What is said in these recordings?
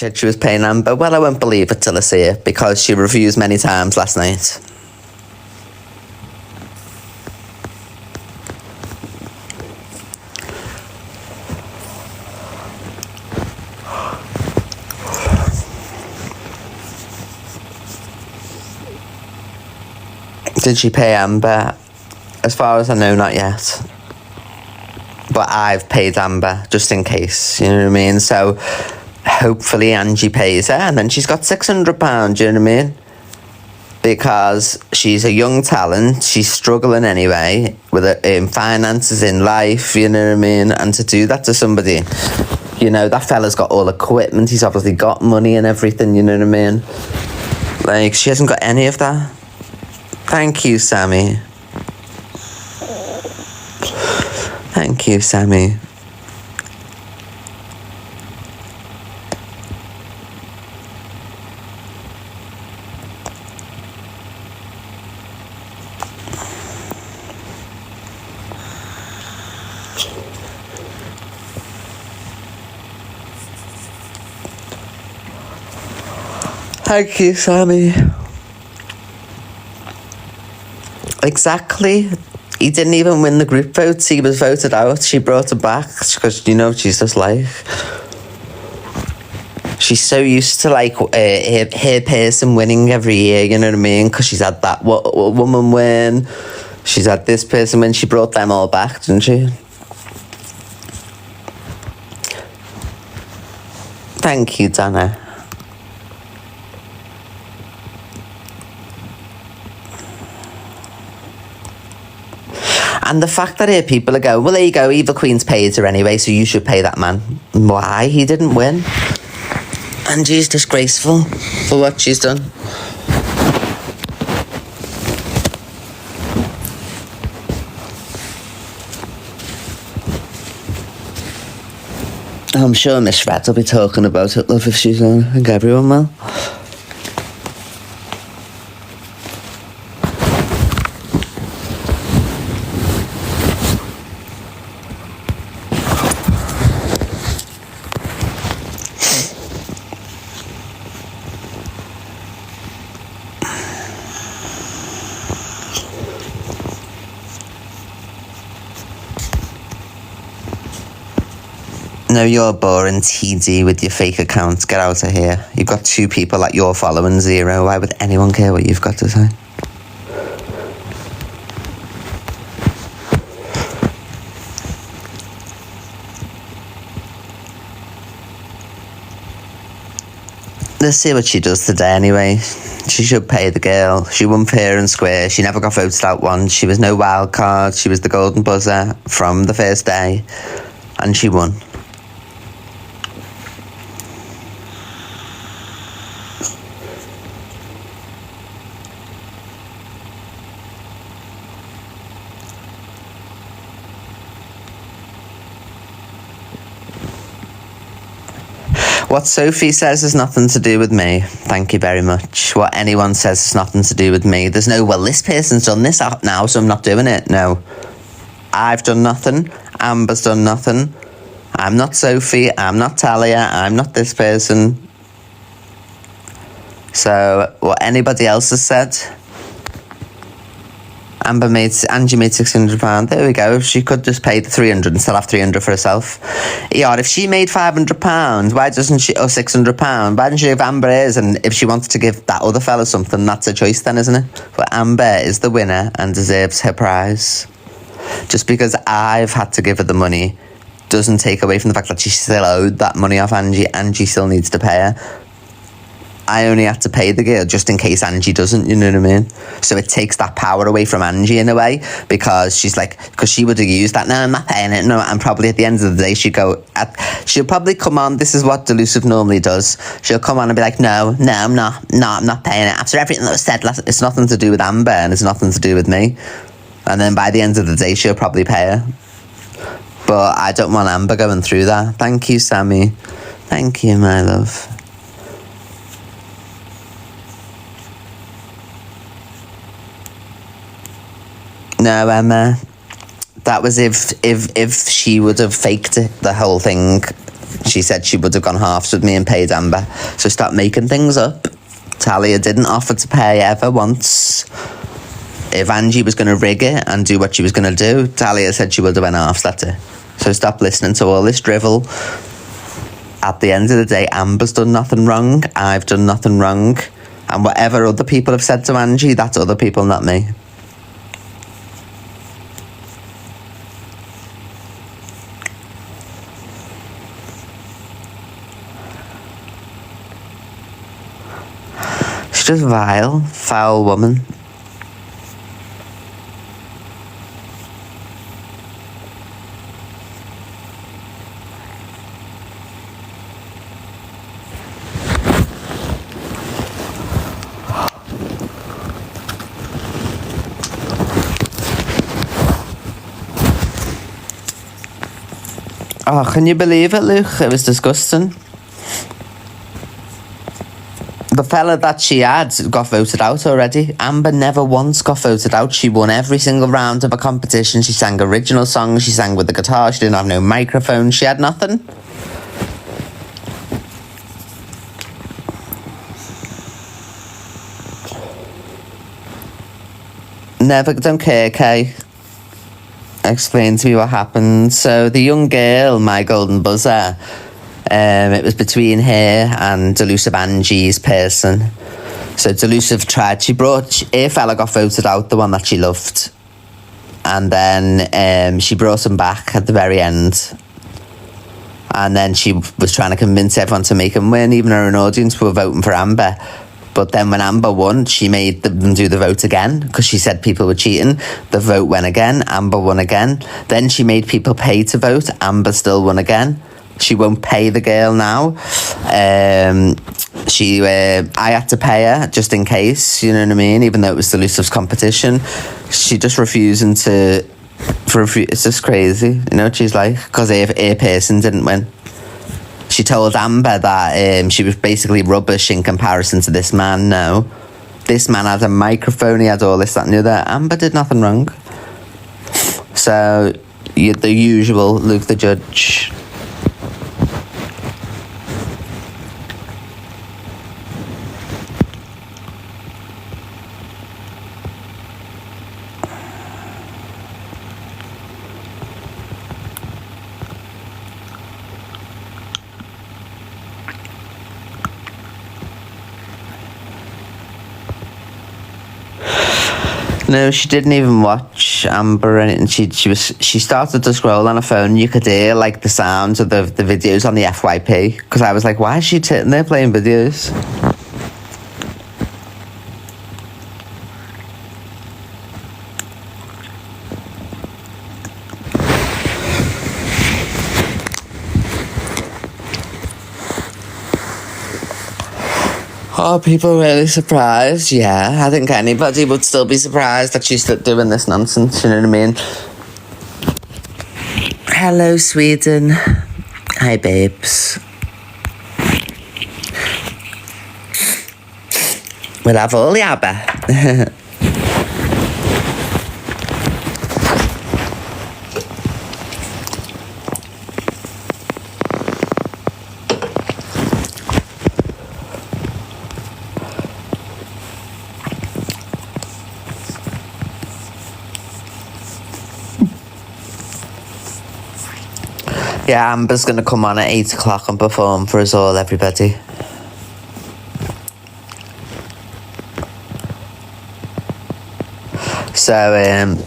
said she was paying Amber. Well, I won't believe it till I see it, because she refused many times last night. Did she pay Amber? As far as I know, not yet. But I've paid Amber, just in case, you know what I mean? So, hopefully Angie pays her, and then she's got £600, you know what I mean? Because she's a young talent, she's struggling anyway, with her finances in life, you know what I mean? And to do that to somebody, you know, that fella's got all equipment, he's obviously got money and everything, you know what I mean? Like, she hasn't got any of that. Thank you, Sammy. Thank you, Sammy. Thank you, Sammy. Exactly. He didn't even win the group votes. He was voted out. She brought him back because, you know, she's just like... She's so used to, like, her person winning every year, you know what I mean? Because she's had that woman win. She's had this person win. She brought them all back, didn't she? Thank you, Dana. And the fact that here people are going, well, there you go, Evil Queen's paid her anyway, so you should pay that man. Why? He didn't win. And she's disgraceful for what she's done. I'm sure Miss Rat will be talking about it, love, if she's on. I think everyone will. No, you're boring, TD, with your fake accounts. Get out of here. You've got 2 people that you're following, 0. Why would anyone care what you've got to say? Let's see what she does today anyway. She should pay the girl. She won fair and square. She never got voted out once. She was no wild card. She was the golden buzzer from the first day. And she won. What Sophie says has nothing to do with me. Thank you very much. What anyone says has nothing to do with me. There's no, well, this person's done this now, so I'm not doing it. No. I've done nothing. Amber's done nothing. I'm not Sophie. I'm not Talia. I'm not this person. So, what anybody else has said... Angie made £600. There we go. She could just pay the 300 and still have 300 for herself. Yeah, if she made £500, why doesn't she, or £600, why doesn't she give Amber hers? And if she wanted to give that other fella something, that's a choice then, isn't it? But Amber is the winner and deserves her prize. Just because I've had to give her the money doesn't take away from the fact that she still owed that money off Angie. Angie still needs to pay her. I only had to pay the girl just in case Angie doesn't, you know what I mean? So it takes that power away from Angie in a way, because she's like, because she would have used that, no, I'm not paying it, no, and probably at the end of the day, she'll probably come on, this is what Delusive normally does, she'll come on and be like, no, I'm not paying it. After everything that was said, it's nothing to do with Amber, and it's nothing to do with me. And then by the end of the day, she'll probably pay her. But I don't want Amber going through that. Thank you, Sammy. Thank you, my love. No, Emma, that was if she would have faked it, the whole thing. She said she would have gone halves with me and paid Amber. So stop making things up. Talia didn't offer to pay ever once. If Angie was going to rig it and do what she was going to do, Talia said she would have went halves, that's it. So stop listening to all this drivel. At the end of the day, Amber's done nothing wrong. I've done nothing wrong. And whatever other people have said to Angie, that's other people, not me. She's just vile, foul woman. Oh, can you believe it, Luke? It was disgusting. The fella that she had got voted out already. Amber never once got voted out. She won every single round of a competition. She sang original songs. She sang with the guitar. She didn't have no microphone. She had nothing. Never, don't care, Kay. Explain to me what happened. So the young girl, my golden buzzer, it was between her and Delusive Angie's person. So Delusive tried, her fella got voted out, the one that she loved. And then she brought him back at the very end. And then she was trying to convince everyone to make him win, even her own audience were voting for Amber. But then when Amber won, she made them do the vote again because she said people were cheating. The vote went again. Amber won again. Then she made people pay to vote. Amber still won again. She won't pay the girl now. I had to pay her just in case, you know what I mean? Even though it was Delusive's competition. She just refusing to... It's just crazy. You know what she's like? Because her person didn't win. She told Amber that she was basically rubbish in comparison to this man now. This man had a microphone, he had all this, that and the other. Amber did nothing wrong. So, the usual Luke the Judge. No, she didn't even watch Amber or anything. She started to scroll on her phone. You could hear like the sounds of the videos on the FYP. Because I was like, why is she sitting there playing videos? Oh, people really surprised? Yeah, I think anybody would still be surprised that she's still doing this nonsense, you know what I mean? Hello, Sweden. Hi, babes. We'll have all the ABBA. Yeah, Amber's going to come on at 8 o'clock and perform for us all, everybody. So,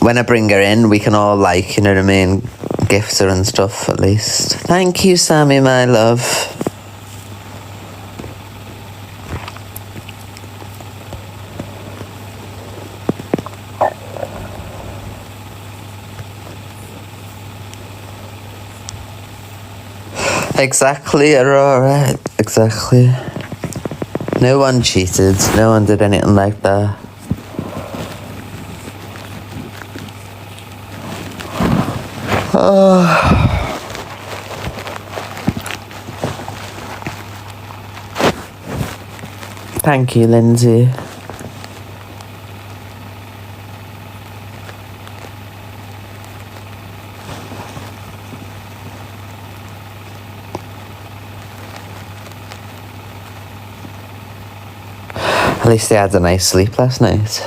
when I bring her in, we can all, like, you know what I mean, gift her and stuff, at least. Thank you, Sammy, my love. Exactly, Aurora. Exactly. No one cheated. No one did anything like that. Oh. Thank you, Lindsay. At least they had a nice sleep last night.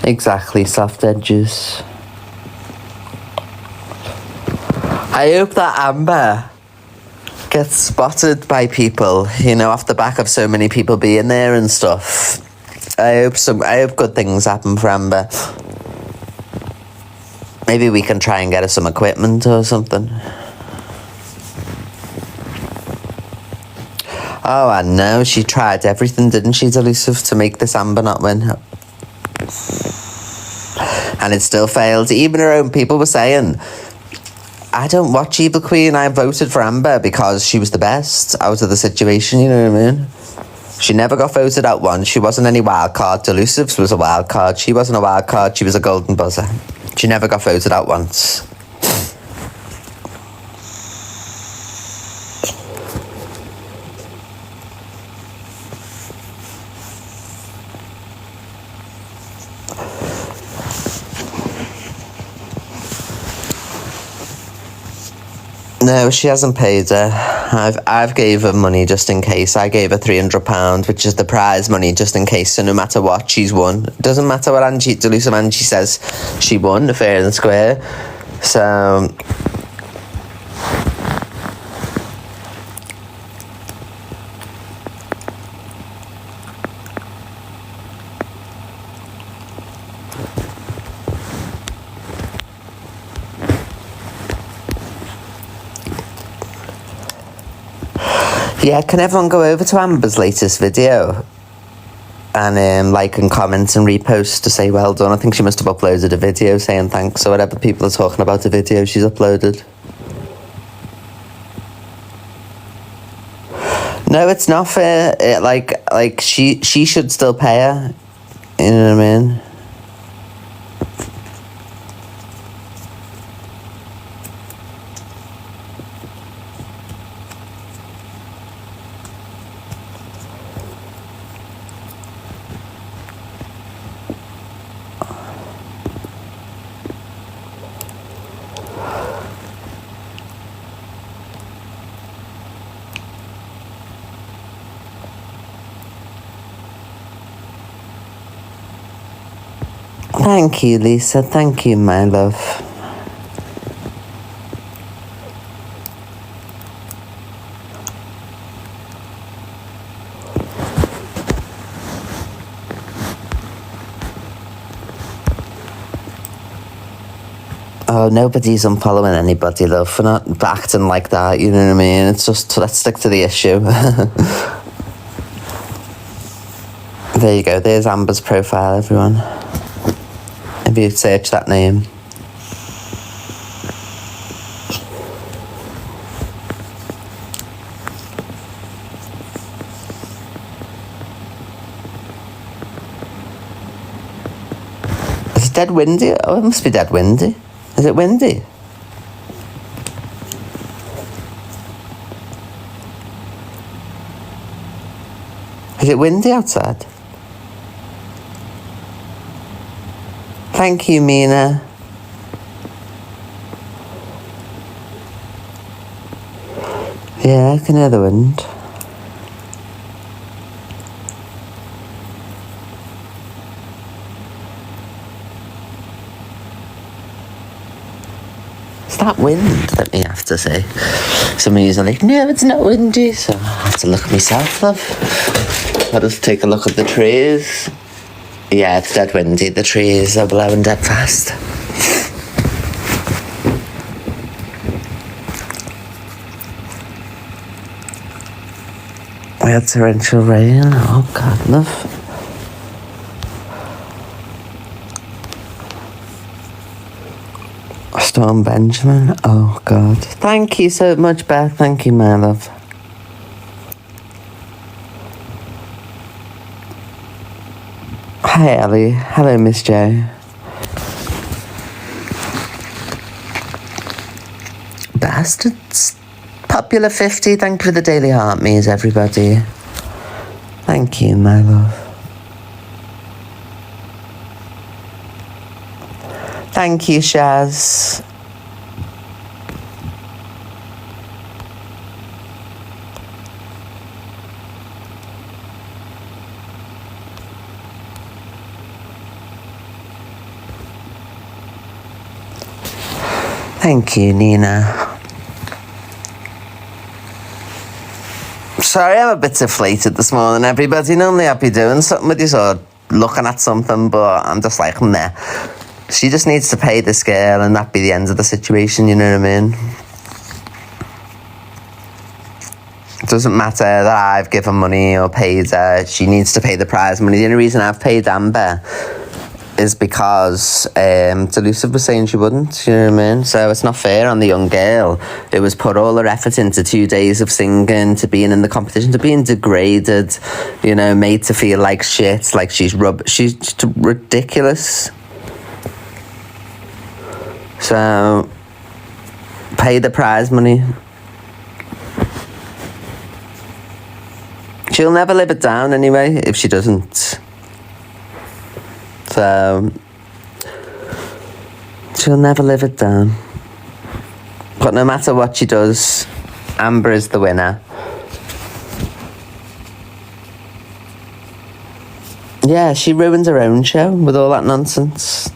Exactly, soft edges. I hope that Amber gets spotted by people, you know, off the back of so many people being there and stuff. I hope good things happen for Amber. Maybe we can try and get her some equipment or something. Oh, I know. She tried everything, didn't she, Delusive, to make this Amber not win. And it still failed. Even her own people were saying, I don't watch Evil Queen. I voted for Amber because she was the best out of the situation, you know what I mean? She never got voted out once. She wasn't any wild card. Delusive was a wild card. She wasn't a wild card. She was a golden buzzer. She never got voted out once. No, she hasn't paid her. I've gave her money just in case. I gave her £300, which is the prize money, just in case. So no matter what, she's won. It doesn't matter what Delusive Angie says. She won fair and square. So yeah, can everyone go over to Amber's latest video and like and comment and repost to say well done? I think she must have uploaded a video saying thanks or whatever. People are talking about the video she's uploaded. No, it's not fair. Like she should still pay her. You know what I mean? Thank you, Lisa. Thank you, my love. Oh, nobody's unfollowing anybody, love. We're not acting like that, you know what I mean? It's just, let's stick to the issue. There you go. There's Amber's profile, everyone. If you search that name. Is it dead windy? Oh, it must be dead windy. Is it windy? Is it windy outside? Thank you, Mina. Yeah, I can hear the wind. It's that wind that me have to say. Some of you are like, no, it's not windy. So I have to look at myself, love. Let us take a look at the trees. Yeah, it's dead windy. The trees are blowing dead fast. We had torrential rain. Oh, God, love. Storm Benjamin. Oh, God. Thank you so much, Beth. Thank you, my love. Hi, Ellie. Hello, Miss J. Bastards. Popular 50. Thank you for the daily heart me's, everybody. Thank you, my love. Thank you, Shaz. Thank you, Nina. Sorry, I'm a bit deflated this morning, everybody. Normally I'd be doing something with you or looking at something, but I'm just like, meh. She just needs to pay this girl and that be the end of the situation, you know what I mean? It doesn't matter that I've given money or paid her. She needs to pay the prize money. The only reason I've paid Amber is because Delusive was saying she wouldn't, you know what I mean? So it's not fair on the young girl. It was put all her effort into 2 days of singing, to being in the competition, to being degraded, you know, made to feel like shit, like she's ridiculous. So pay the prize money. She'll never live it down anyway if she doesn't. So she'll never live it down. But no matter what she does, Amber is the winner. Yeah, she ruined her own show with all that nonsense.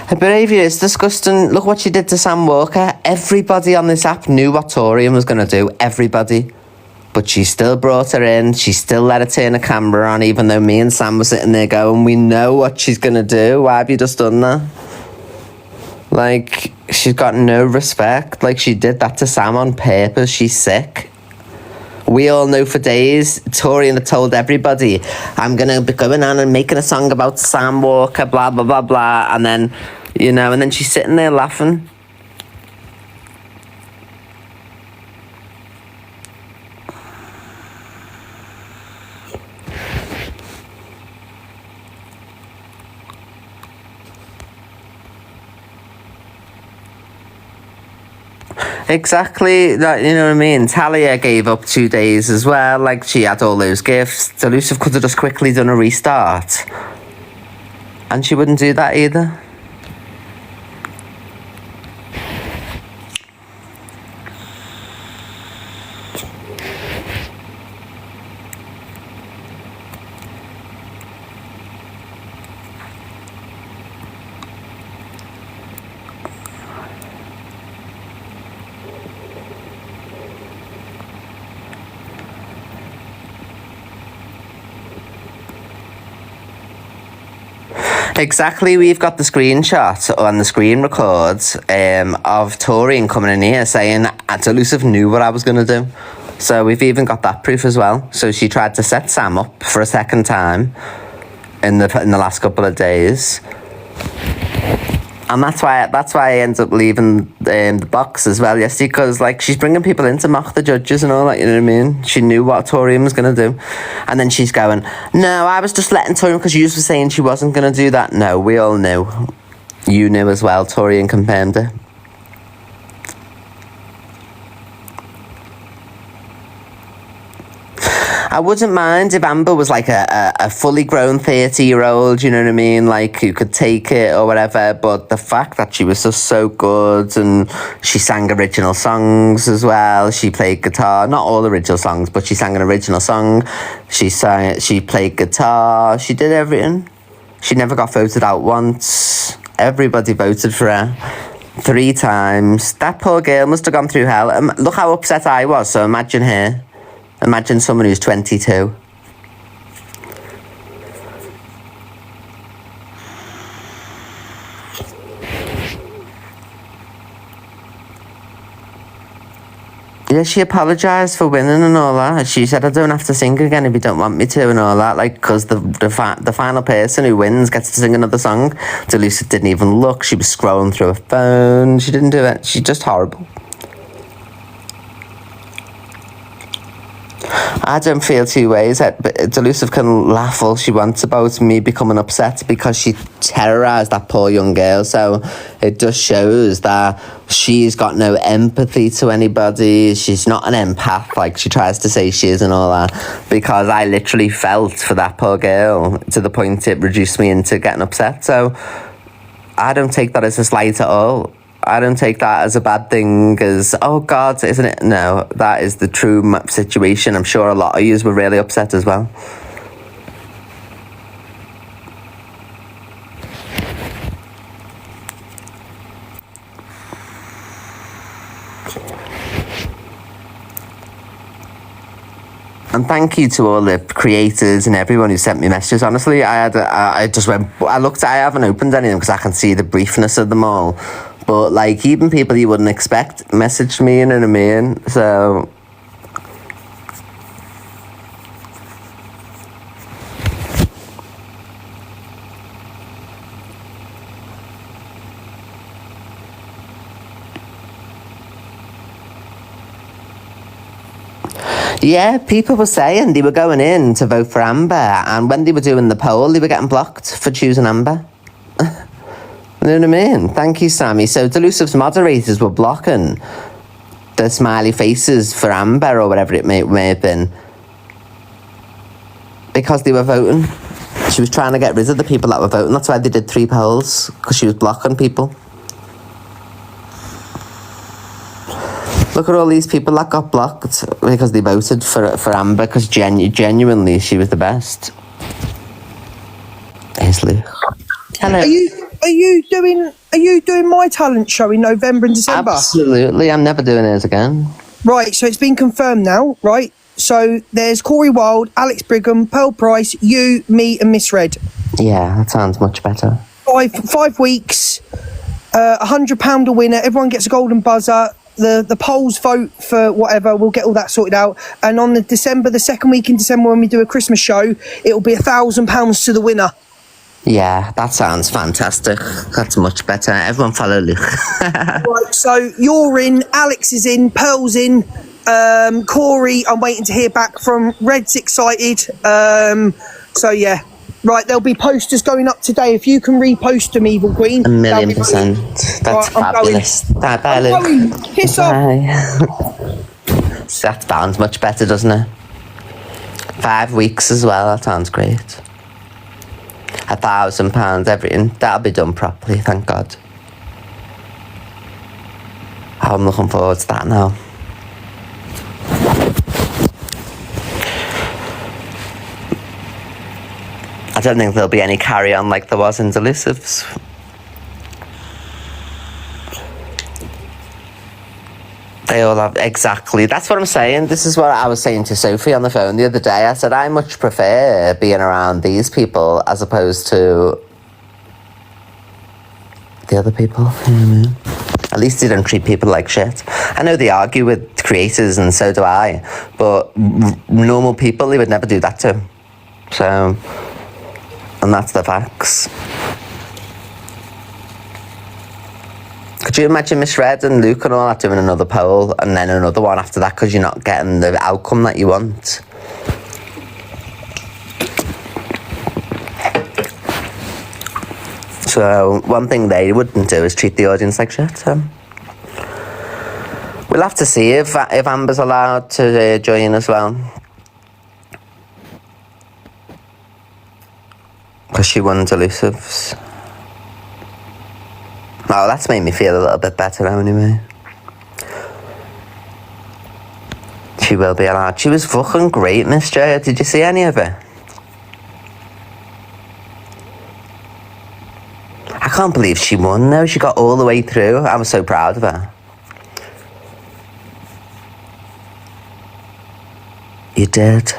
Her behaviour is disgusting. Look what she did to Sam Walker. Everybody on this app knew what Torian was going to do. Everybody. But she still brought her in. She still let her turn the camera on, even though me and Sam were sitting there going, we know what she's going to do. Why have you just done that? Like, she's got no respect. Like, she did that to Sam on purpose. She's sick. We all know for days, Torian had told everybody, I'm going to be going on and making a song about Sam Walker, blah, blah, blah, blah. And then, you know, and then she's sitting there laughing. Exactly, that, you know what I mean? Talia gave up 2 days as well, like she had all those gifts. Delusive could have just quickly done a restart. And she wouldn't do that either. Exactly, we've got the screenshot on the screen records of Torian coming in here saying Delusive knew what I was going to do. So we've even got that proof as well. So she tried to set Sam up for a second time in the last couple of days. And that's why I ended up leaving the box as well yesterday, because like she's bringing people in to mock the judges and all that, you know what I mean? She knew what Torian was going to do. And then she's going, no, I was just letting Torian because you were saying she wasn't going to do that. No, we all knew. You knew as well. Torian confirmed it. I wouldn't mind if Amber was like a fully grown 30-year-old, you know what I mean? Like, who could take it or whatever. But the fact that she was just so good and she sang original songs as well. She played guitar. Not all original songs, but she sang an original song. She played guitar. She did everything. She never got voted out once. Everybody voted for her 3 times. That poor girl must have gone through hell. Look how upset I was, so imagine her. Imagine someone who's 22. Yeah, she apologised for winning and all that. She said, I don't have to sing again if you don't want me to and all that. Like, because the final person who wins gets to sing another song. Delusive didn't even look. She was scrolling through her phone. She didn't do it. She's just horrible. I don't feel two ways. Delusive can laugh all she wants about me becoming upset because she terrorised that poor young girl. So it just shows that she's got no empathy to anybody. She's not an empath like she tries to say she is and all that. Because I literally felt for that poor girl to the point it reduced me into getting upset. So I don't take that as a slight at all. I don't take that as a bad thing, as, oh God, isn't it? No, that is the true situation. I'm sure a lot of yous were really upset as well. And thank you to all the creators and everyone who sent me messages. Honestly, I haven't opened any of them because I can see the briefness of them all. But like, even people you wouldn't expect messaged me, you know what I mean? So yeah, people were saying they were going in to vote for Amber, and when they were doing the poll, they were getting blocked for choosing Amber. You know what I mean? Thank you, Sammy. So Delusive's moderators were blocking the smiley faces for Amber or whatever it may have been because they were voting. She was trying to get rid of the people that were voting. That's why they did 3 polls, because she was blocking people. Look at all these people that got blocked because they voted for Amber, because genuinely she was the best. Here's Luke. Hello. Are you doing my talent show in November and December? Absolutely. I'm never doing it again. Right, so it's been confirmed now, right? So there's Corey Wilde, Alex Brigham, Pearl Price, you, me and Miss Red. Yeah, that sounds much better. 5 weeks, £100 a winner, everyone gets a golden buzzer. The polls vote for whatever, we'll get all that sorted out. And on the second week in December, when we do a Christmas show, it'll be £1,000 to the winner. Yeah, that sounds fantastic. That's much better. Everyone follow Luke. Right, so you're in, Alex is in, Pearl's in, Corey, I'm waiting to hear back from. Red's excited. So yeah. Right, there'll be posters going up today. If you can repost them, Evil Queen. 1,000,000%. That's right, fabulous. Bye, Luke. Piss off. That sounds much better, doesn't it? 5 weeks as well. That sounds great. £1,000, everything. That'll be done properly, thank God. I'm looking forward to that now. I don't think there'll be any carry-on like there was in Delusive's. They all have, exactly. That's what I'm saying. This is what I was saying to Sophie on the phone the other day. I said, I much prefer being around these people as opposed to the other people. You know what I mean? At least they don't treat people like shit. I know they argue with creators, and so do I, but normal people, they would never do that to. So, and that's the facts. Could you imagine Miss Red and Luke and all that doing another poll and then another one after that because you're not getting the outcome that you want? So one thing they wouldn't do is treat the audience like shit. So we'll have to see if Amber's allowed to join as well, because she won Delusive's. Oh, that's made me feel a little bit better now anyway. She will be allowed. She was fucking great, Miss J. Did you see any of it? I can't believe she won though. She got all the way through. I was so proud of her. You did.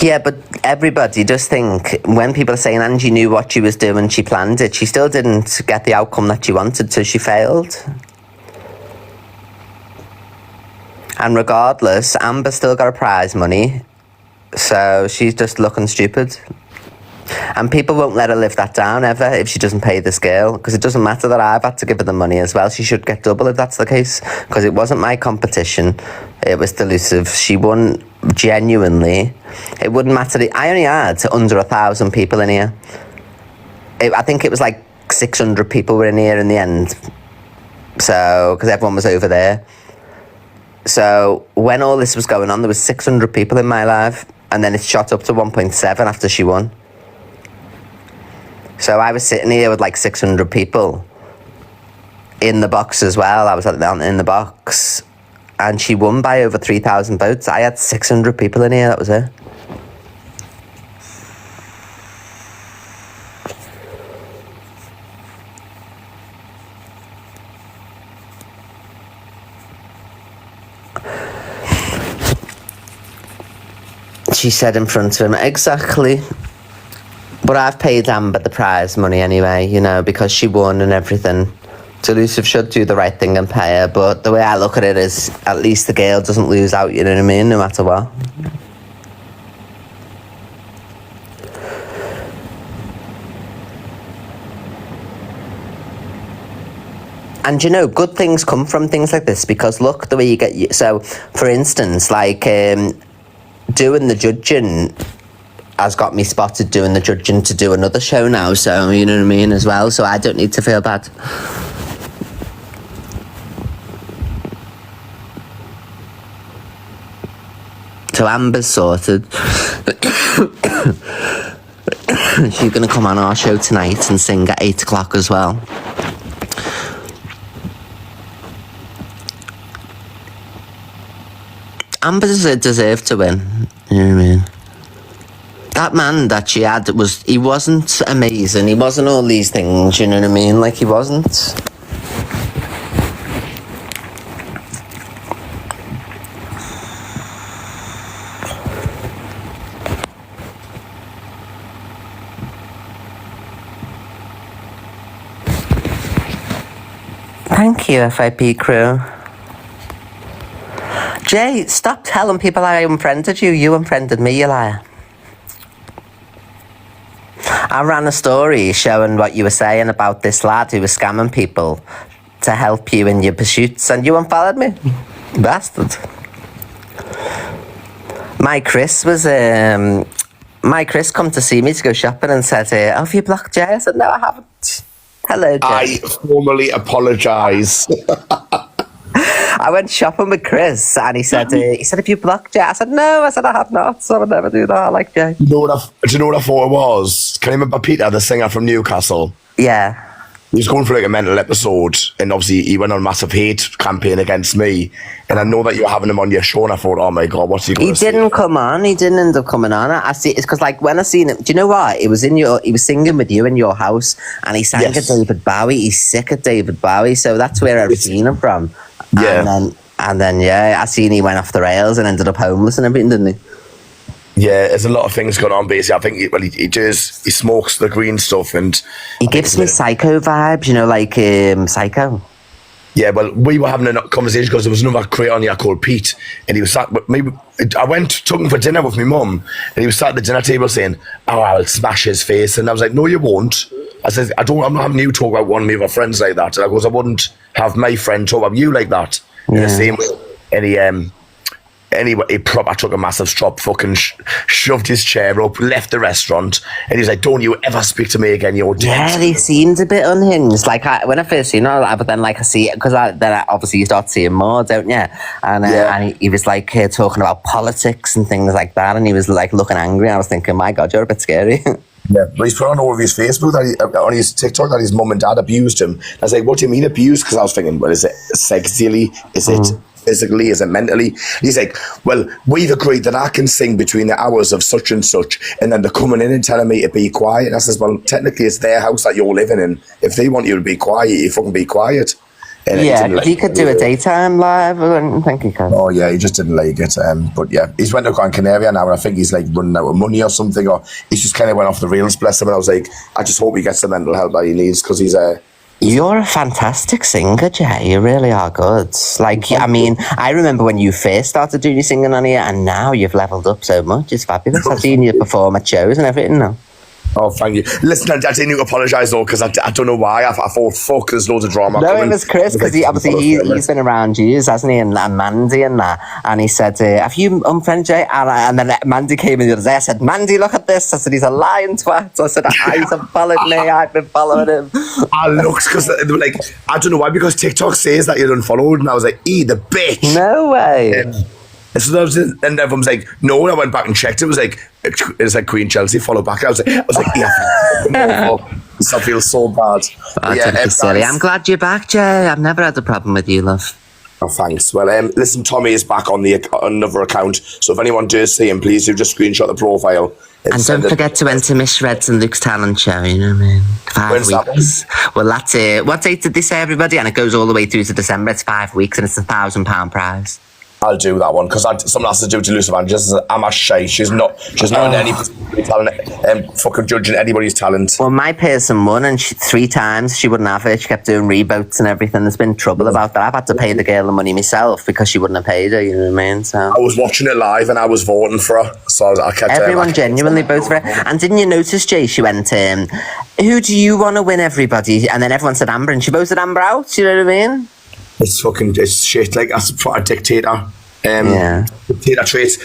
Yeah, but everybody does think, when people are saying Angie knew what she was doing, she planned it, she still didn't get the outcome that she wanted, so she failed. And regardless, Amber still got a prize money, so she's just looking stupid. And people won't let her live that down ever if she doesn't pay this girl, because it doesn't matter that I've had to give her the money as well. She should get double if that's the case, because it wasn't my competition. It was Delusive. She won genuinely. It wouldn't matter. I only had under 1,000 people in here. I think it was like 600 people were in here in the end. So, because everyone was over there. So when all this was going on, there was 600 people in my live, and then it shot up to 1.7 after she won. So I was sitting here with like 600 people in the box as well. I was in the box, and she won by over 3,000 votes. I had 600 people in here, that was it. She said in front of him, exactly. But I've paid Amber the prize money anyway, you know, because she won and everything. Delusive should do the right thing and pay her, but the way I look at it is, at least the girl doesn't lose out, you know what I mean, no matter what. And you know, good things come from things like this, because look, the way you get... So, for instance, like... doing the judging has got me spotted doing the judging to do another show now, so you know what I mean as well, so I don't need to feel bad. So Amber's sorted. She's going to come on our show tonight and sing at 8 o'clock as well. Amber deserved to win, you know what I mean? That man that she had, he wasn't amazing, he wasn't all these things, you know what I mean? Like, he wasn't. Thank you, FIP crew. Jay, stop telling people I unfriended you. You unfriended me, you liar. I ran a story showing what you were saying about this lad who was scamming people to help you in your pursuits, and you unfollowed me. Bastard. My Chris come to see me to go shopping and said, oh, have you blocked Jay? I said, no, I haven't. Hello, Jay. I formally apologise. I went shopping with Chris, and he said, "Have you blocked Jay?" I said, "No." I said, "I have not. So I would never do that. I like Jay." Do you know what I thought it was? Can you remember Peter, the singer from Newcastle? Yeah. He was going for like a mental episode, and obviously he went on a massive hate campaign against me. And I know that you were having him on your show, and I thought, oh my God, what's he going to say? He didn't come on. He didn't end up coming on. I see. It's because like when I seen him, do you know what? He was singing with you in your house, and he sang at David Bowie. He's sick of David Bowie, so that's where I've seen him from. Yeah. And then I seen he went off the rails and ended up homeless and everything, didn't he? Yeah, there's a lot of things going on, basically. I think he smokes the green stuff, and he gives me psycho vibes, you know, like Psycho. Yeah, well, we were having a conversation because there was another creator on here called Pete, and he was sat with me. I took him for dinner with my mum, and he was sat at the dinner table saying, "Oh, I'll smash his face," and I was like, "No, you won't." I said, I'm not having you talk about one of my other friends like that. And I goes, I wouldn't have my friend talk about you like that. In the same way. And anyway, he took a massive strop, fucking shoved his chair up, left the restaurant, and he was like, "Don't you ever speak to me again, you're dead." Yeah, he seemed a bit unhinged. Like, when I first seen him, but then, like, I see it, because then obviously you start seeing more, don't you? And he was, like, talking about politics and things like that, and he was, like, looking angry, and I was thinking, my God, you're a bit scary. Yeah, but he's put on all of his Facebook, on his TikTok, that his mum and dad abused him. I was like, what do you mean abused? Because I was thinking, well, is it sexually? Is it physically? Is it mentally? He's like, well, we've agreed that I can sing between the hours of such and such, and then they're coming in and telling me to be quiet. And I says, well, technically it's their house that you're living in. If they want you to be quiet, you fucking be quiet. And he could do a daytime live. I don't think he can. Oh yeah, he just didn't like it. But yeah, he's went to Gran Canaria now, and I think he's like running out of money or something, or he's just kind of went off the rails, bless him. And I was like, I just hope he gets the mental help that he needs, because he's You're a fantastic singer, Jay. You really are good. Like, I mean, I remember when you first started doing your singing on here, and now you've leveled up so much. It's fabulous. I've seen you perform at shows and everything now. Oh, thank you. Listen, I didn't need to apologise though, because I don't know why. I thought, fuck, there's loads of drama. No, coming. it was Chris, because he's been around you, hasn't he, and Mandy and that, and he said, have you unfriended Jay? And then Mandy came in the other day. I said, Mandy, look at this. I said, he's a lying twat. I said, he's followed me. I've been following him. I looked, because they were like, I don't know why, because TikTok says that you're unfollowed, and I was like, the bitch. No way. And everyone's like, no, and I went back and checked. It was like Queen Chelsea followed back. I was like, yeah. I feel so bad. Don't be silly. I'm glad you're back, Jay. I've never had a problem with you, love. Oh, thanks. Well, listen, Tommy is back on another account. So if anyone does see him, please do just screenshot the profile. And don't forget to enter Miss Reds and Luke's talent show, you know what I mean? 5 When's weeks. that? Well, that's it. What date did they say, everybody? And it goes all the way through to December. It's 5 weeks and it's £1,000 prize. I'll do that one, because something has to do with Delusive, and just I'm a shy. She's not in any talent, fucking judging anybody's talent. Well, my person won, and 3 times she wouldn't have it. She kept doing reboats and everything. There's been trouble about that. I've had to pay the girl the money myself because she wouldn't have paid her, you know what I mean? So I was watching it live and I was voting for her, so I kept everyone genuinely voted for her. And didn't you notice, Jay, she went, who do you want to win, everybody? And then everyone said Amber, and she voted Amber out, you know what I mean? It's shit. Like, that's a dictator. Dictator traits.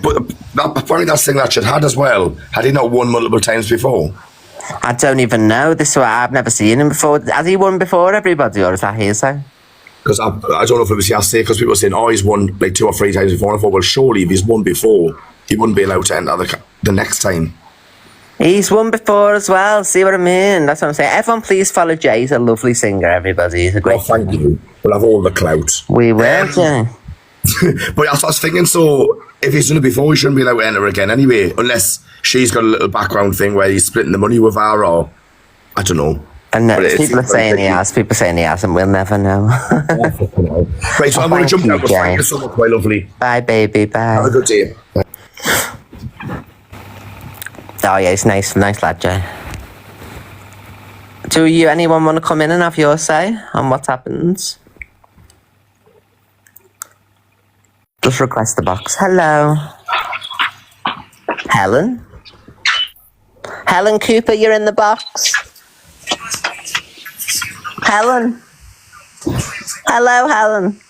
But apparently that's the thing that she'd had as well. Had he not won multiple times before? I don't even know. I've never seen him before. Has he won before, everybody, or is that hearsay? Because I don't know if it was yesterday, because people were saying, he's won like 2 or 3 times before. And I thought, well, surely if he's won before, he wouldn't be allowed to enter the next time. He's won before as well. See what I mean? That's what I'm saying. Everyone, please follow Jay. He's a lovely singer, everybody. He's a great thank you. We'll have all the clout. We will, Jay. But I was thinking, so if he's done it before, he shouldn't be allowed to enter again anyway, unless she's got a little background thing where he's splitting the money with her, or I don't know. And people are saying he has, people saying he hasn't. We'll never know. Right, so I'm going to jump out. Thank you so much, my lovely. Bye, baby. Bye. Have a good day. Bye. Oh yeah, he's nice lad, Jay. Do anyone want to come in and have your say on what happens? Just request the box. Hello. Helen? Helen Cooper, you're in the box. Helen? Hello, Helen.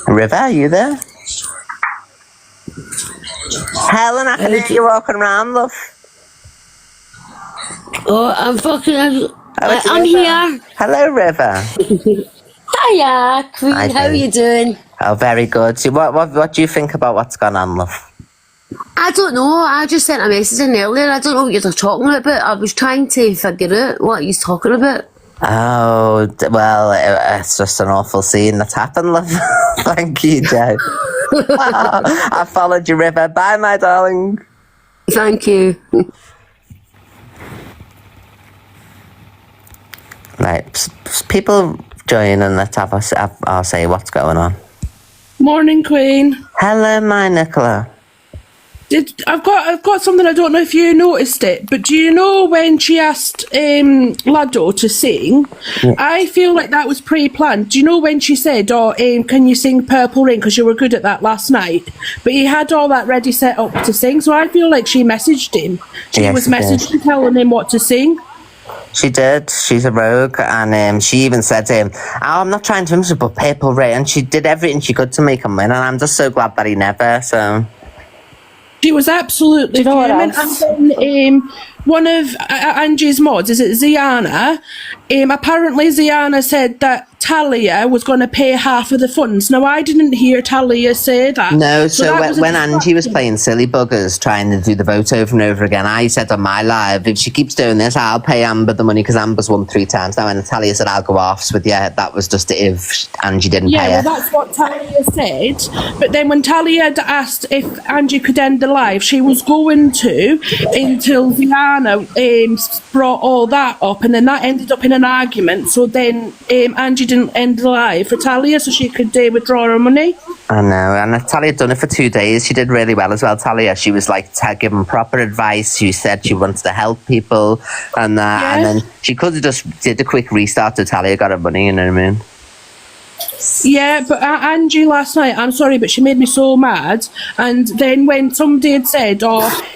River, are you there? Helen, I can hear you walking around, love. Oh, I'm River. here. Hello, River. Hiya, Queen. Hi, How are baby. you doing? Oh, very good. So what do you think about what's gone on, love? I don't know. I just sent a message in earlier. I don't know what you're talking about. I was trying to figure out what you're talking about. Oh, well, it's just an awful scene that's happened, love. Thank you, Joe. I followed you, River. Bye, my darling. Thank you. Right, people join and let's have I'll say what's going on. Morning, Queen. Hello, my Nicola. I've got something. I don't know if you noticed it, but do you know when she asked Lado to sing? Yeah. I feel like that was pre-planned. Do you know when she said, can you sing Purple Rain, because you were good at that last night? But he had all that ready set up to sing, so I feel like she messaged him. She was messaging, telling him what to sing. She did. She's a rogue, and she even said to him, I'm not trying to miss but Purple Rain, and she did everything she could to make him win, and I'm just so glad that he never, so... She was absolutely fuming. And then one of Angie's mods, is it Ziana? Apparently Ziana said that Talia was going to pay half of the funds. Now, I didn't hear Talia say that. No, so when Angie was playing Silly Buggers, trying to do the vote over and over again, I said on my live, if she keeps doing this, I'll pay Amber the money, because Amber's won 3 times now. And Talia said, I'll go off with that was just if Angie didn't pay her. Yeah, well, that's what Talia said. But then when Talia had asked if Angie could end the live, she was going to, until Ziana brought all that up, and then that ended up in an argument. So then Angie didn't end the live for Talia, so she could withdraw her money. I know, and Talia had done it for 2 days. She did really well as well, Talia. She was like giving proper advice. She said she wanted to help people and that, and then she could have just did a quick restart to Talia got her money, you know what I mean? Yeah, but Angie last night, I'm sorry, but she made me so mad. And then when somebody had said,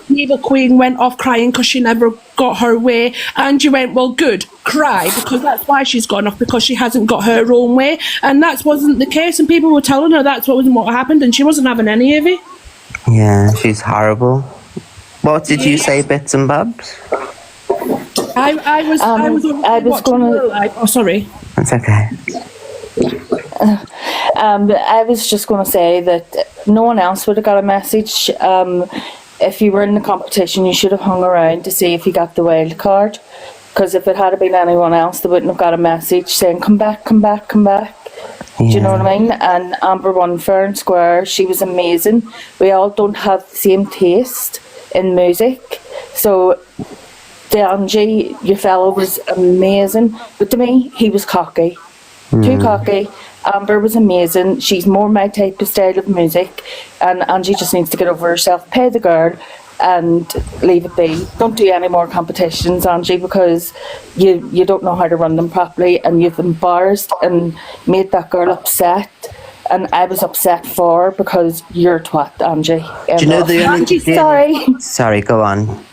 Eva Queen went off crying because she never got her way, Angie went, well, good, cry, because that's why she's gone off, because she hasn't got her own way. And that wasn't the case, and people were telling her that's what happened, and she wasn't having any of it. Yeah, she's horrible. What did you say, Bits and Bobs? I was going to... Oh, sorry. That's okay. I was just going to say that no one else would have got a message. If you were in the competition, you should have hung around to see if you got the wild card. Because if it had been anyone else, they wouldn't have got a message saying, come back, come back, come back. Do you know what I mean? And Amber won fair and square. She was amazing. We all don't have the same taste in music. So, Angie, your fellow was amazing. But to me, he was cocky. Too cocky. Amber was amazing. She's more my type of style of music, and Angie just needs to get over herself, pay the girl, and leave it be. Don't do any more competitions, Angie, because you don't know how to run them properly, and you've embarrassed and made that girl upset. And I was upset for her because you're a twat, Angie. Do you know the only... Angie, sorry. Sorry, go on.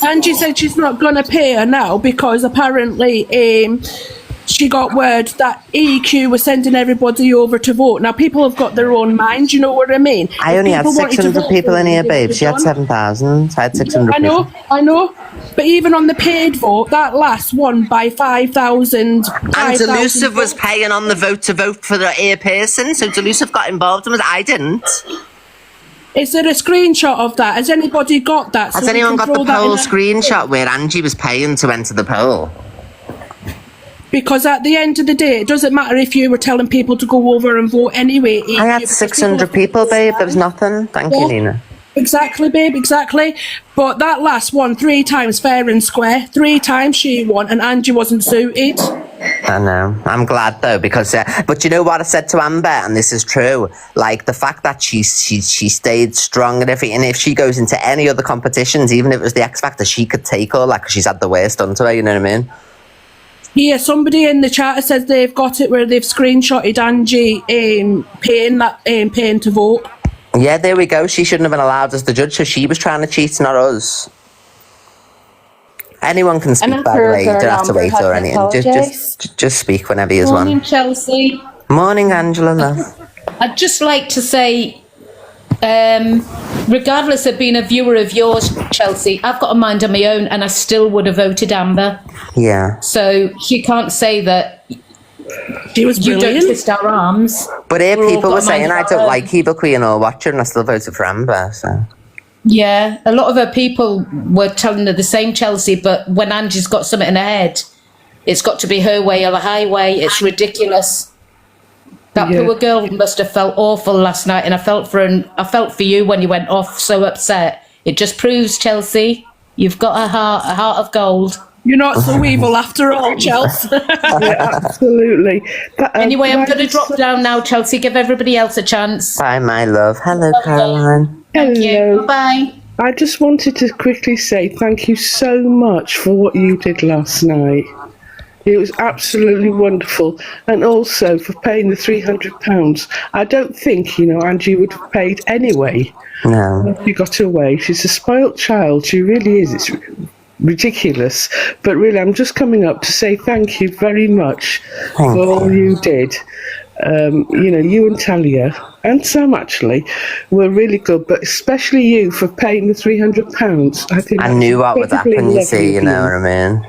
Angie said she's not going to pay her now because apparently she got word that EQ was sending everybody over to vote. Now, people have got their own mind, you know what I mean? I only had 600 people in here, babe. She had 7,000. I had 600 people. I know. But even on the paid vote, that last won by 5,000. And Delusive was paying on the vote to vote for the ear person, so Delusive got involved and I didn't. Is there a screenshot of that? Has anybody got that? Has anyone got the poll screenshot where Angie was paying to enter the poll? Because at the end of the day, it doesn't matter if you were telling people to go over and vote anyway. I had 600 people, babe. There was nothing. Thank you, Nina. Exactly, babe, exactly. But that last one, 3 times fair and square. 3 times she won and Angie wasn't suited. I know. I'm glad though, because but you know what I said to Amber, and this is true. Like the fact that she stayed strong and everything. And if she goes into any other competitions, even if it was the X Factor, she could take all that because she's had the worst done to her. You know what I mean? Yeah, somebody in the chat says they've got it where they've screenshotted Angie paying to vote. Yeah, there we go. She shouldn't have been allowed as the judge, so she was trying to cheat, not us. Anyone can speak, by the way. You don't have to wait or anything. Just speak whenever you want. Morning, Chelsea. Morning, Angela, love. I'd just like to say, regardless of being a viewer of yours, Chelsea, I've got a mind of my own and I still would have voted Amber. Yeah. So she can't say that she was you don't twist our arms. But here people were saying, I don't like Eva Queen or watch her, and I still voted for Amber, so... Yeah, a lot of her people were telling her the same, Chelsea, but when Angie's got something in her head, it's got to be her way or the highway. It's ridiculous. That poor girl must have felt awful last night, and I felt for her, and I felt for you when you went off so upset. It just proves, Chelsea, you've got a heart of gold. You're not so evil after all, Chelsea. Yeah, absolutely. Anyway, I'm going to drop down now, Chelsea. Give everybody else a chance. Bye, my love. Hello, Caroline. Thank you. Bye. I just wanted to quickly say thank you so much for what you did last night. It was absolutely wonderful. And also for paying the £300. I don't think, Angie would have paid anyway. No. She got away. She's a spoilt child. She really is. It's ridiculous. But really, I'm just coming up to say thank you very much for all you did. You and Talia and Sam actually were really good, but especially you for paying the £300. I think I knew what would happen, you see, you know what I mean?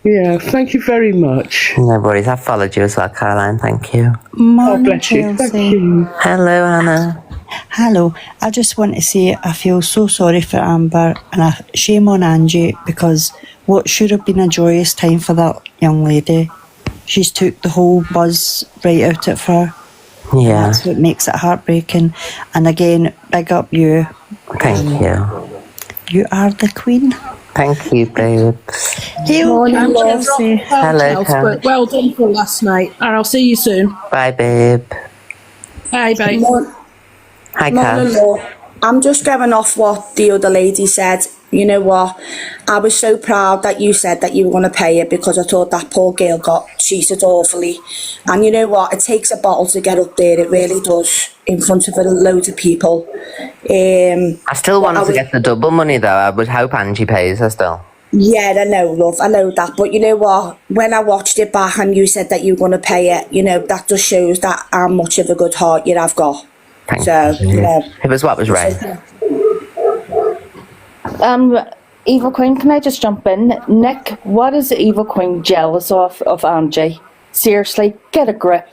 Yeah, thank you very much. No worries, I followed you as well, Caroline, thank you. God bless you. Thank you. Hello, Anna. Hello, I just want to say I feel so sorry for Amber and shame on Angie, because what should have been a joyous time for that young lady, she's took the whole buzz right out of her. Yeah. That's what makes it heartbreaking. And again, big up you. Thank you. You are the queen. Thank you, babe. Hello, Chelsea. Hello, Kat. Well done for last night, and I'll see you soon. Bye, babe. Bye, babe. Hi, Kat. I'm just going off what the other lady said. you know what? I was so proud that you said that you were going to pay it, because I thought that poor girl got treated awfully. And you know what? It takes a bottle to get up there. It really does, in front of loads of people. I still wanted to get the double money though. I would hope Angie pays her still. Yeah, I know, love. I know that. But you know what? When I watched it back and you said that you were going to pay it, you know, that just shows that how much of a good heart you have got. Thank you. You know, it was what was right. Evil Queen, can I just jump in? Nick, what is the Evil Queen jealous of Angie? Seriously, get a grip.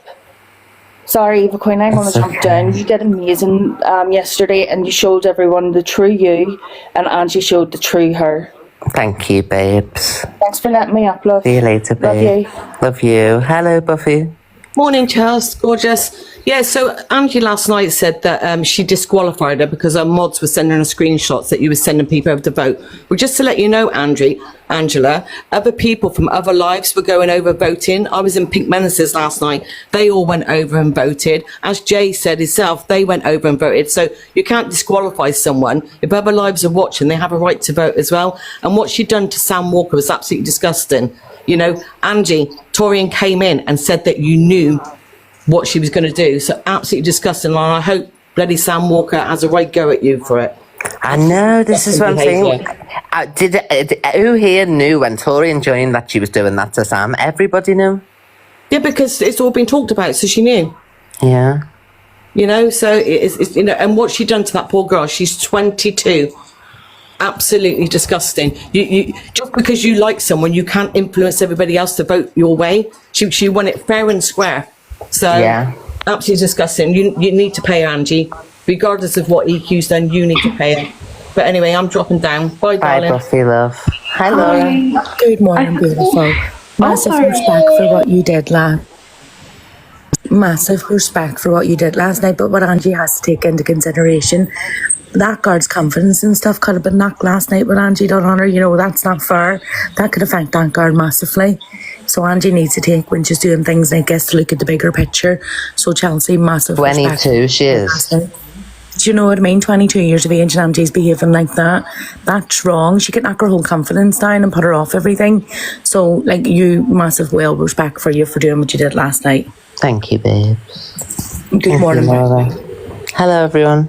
Sorry, Evil Queen, I'm going to jump down. You did amazing yesterday, and you showed everyone the true you, and Angie showed the true her. Thank you, babes. Thanks for letting me up, love. See you later, babe. Love you. Hello, Buffy. Morning, Charles. Gorgeous. Yeah, so Angie last night said that she disqualified her because her mods were sending her screenshots that you were sending people over to vote. Well, just to let you know, Angela, other people from other lives were going over voting. I was in Pink Menaces last night. They all went over and voted. As Jay said himself, they went over and voted. So you can't disqualify someone. If other lives are watching, they have a right to vote as well. And what she done to Sam Walker was absolutely disgusting. You know, Angie, Torian came in and said that you knew what she was going to do. So absolutely disgusting. And I hope bloody Sam Walker has a right go at you for it. I know, this is what I'm saying. Who here knew when Torian joined that she was doing that to Sam? Everybody knew. Yeah, because it's all been talked about, so she knew. Yeah. You know, so it's you know, and what she done to that poor girl, she's 22. Absolutely disgusting. You just because you like someone, you can't influence everybody else to vote your way. She won it fair and square. So yeah, absolutely disgusting. You need to pay Angie, regardless of what EQ's done. You need to pay her. But anyway, I'm dropping down. Bye, darling. Bye, Buffy, love. Hi, Laura. Good morning, beautiful. Massive respect for what you did last. Massive respect for what you did last night. But what Angie has to take into consideration, that girl's confidence and stuff could have been knocked last night with Angie done on her. You know, that's not fair. That could affect that girl massively. So Angie needs to take, when she's doing things like this, to look at the bigger picture. So Chelsea, massive 22 she is. Do you know what I mean? 22 years of age and Angie's behaving like that. That's wrong. She could knock her whole confidence down and put her off everything. So, like, you, massive well respect for you for doing what you did last night. Thank you, babes. Good morning. Hello, everyone.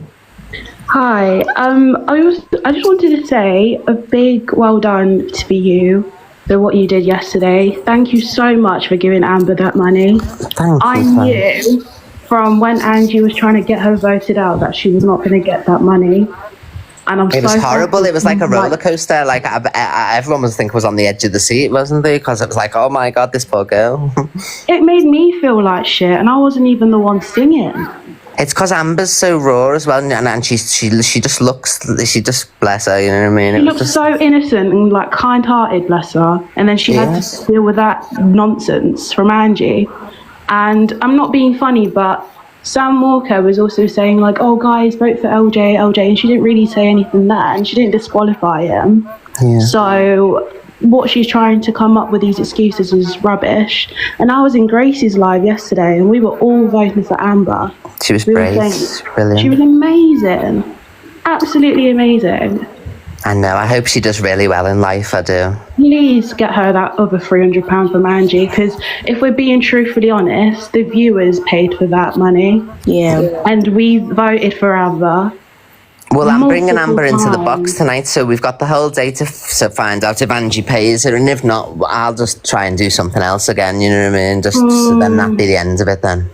Hi. I just wanted to say a big well done to you for what you did yesterday. Thank you so much for giving Amber that money. I knew from when Angie was trying to get her voted out that she was not going to get that money. And it was horrible. It was like a roller coaster. Like everyone was thinking was on the edge of the seat, wasn't they? Because it was like, oh my god, this poor girl. It made me feel like shit, and I wasn't even the one singing. It's because Amber's so raw as well, and she just looks, she just, bless her, you know what I mean? She looks so innocent and like kind-hearted, bless her. And then she had to deal with that nonsense from Angie. And I'm not being funny, but Sam Walker was also saying like, oh guys, vote for LJ, and she didn't really say anything there, and she didn't disqualify him. Yeah. So what she's trying to come up with these excuses is rubbish. And I was in Grace's live yesterday, and we were all voting for Amber. She was brilliant. She was amazing, absolutely amazing. I know. I hope she does really well in life. I do. Please get her that other £300 from Angie, because if we're being truthfully honest, the viewers paid for that money. Yeah. And we voted for Amber. Well, I'm bringing Amber into the box tonight, so we've got the whole day to find out if Angie pays her, and if not, I'll just try and do something else again, you know what I mean? Just so then that'd be the end of it then.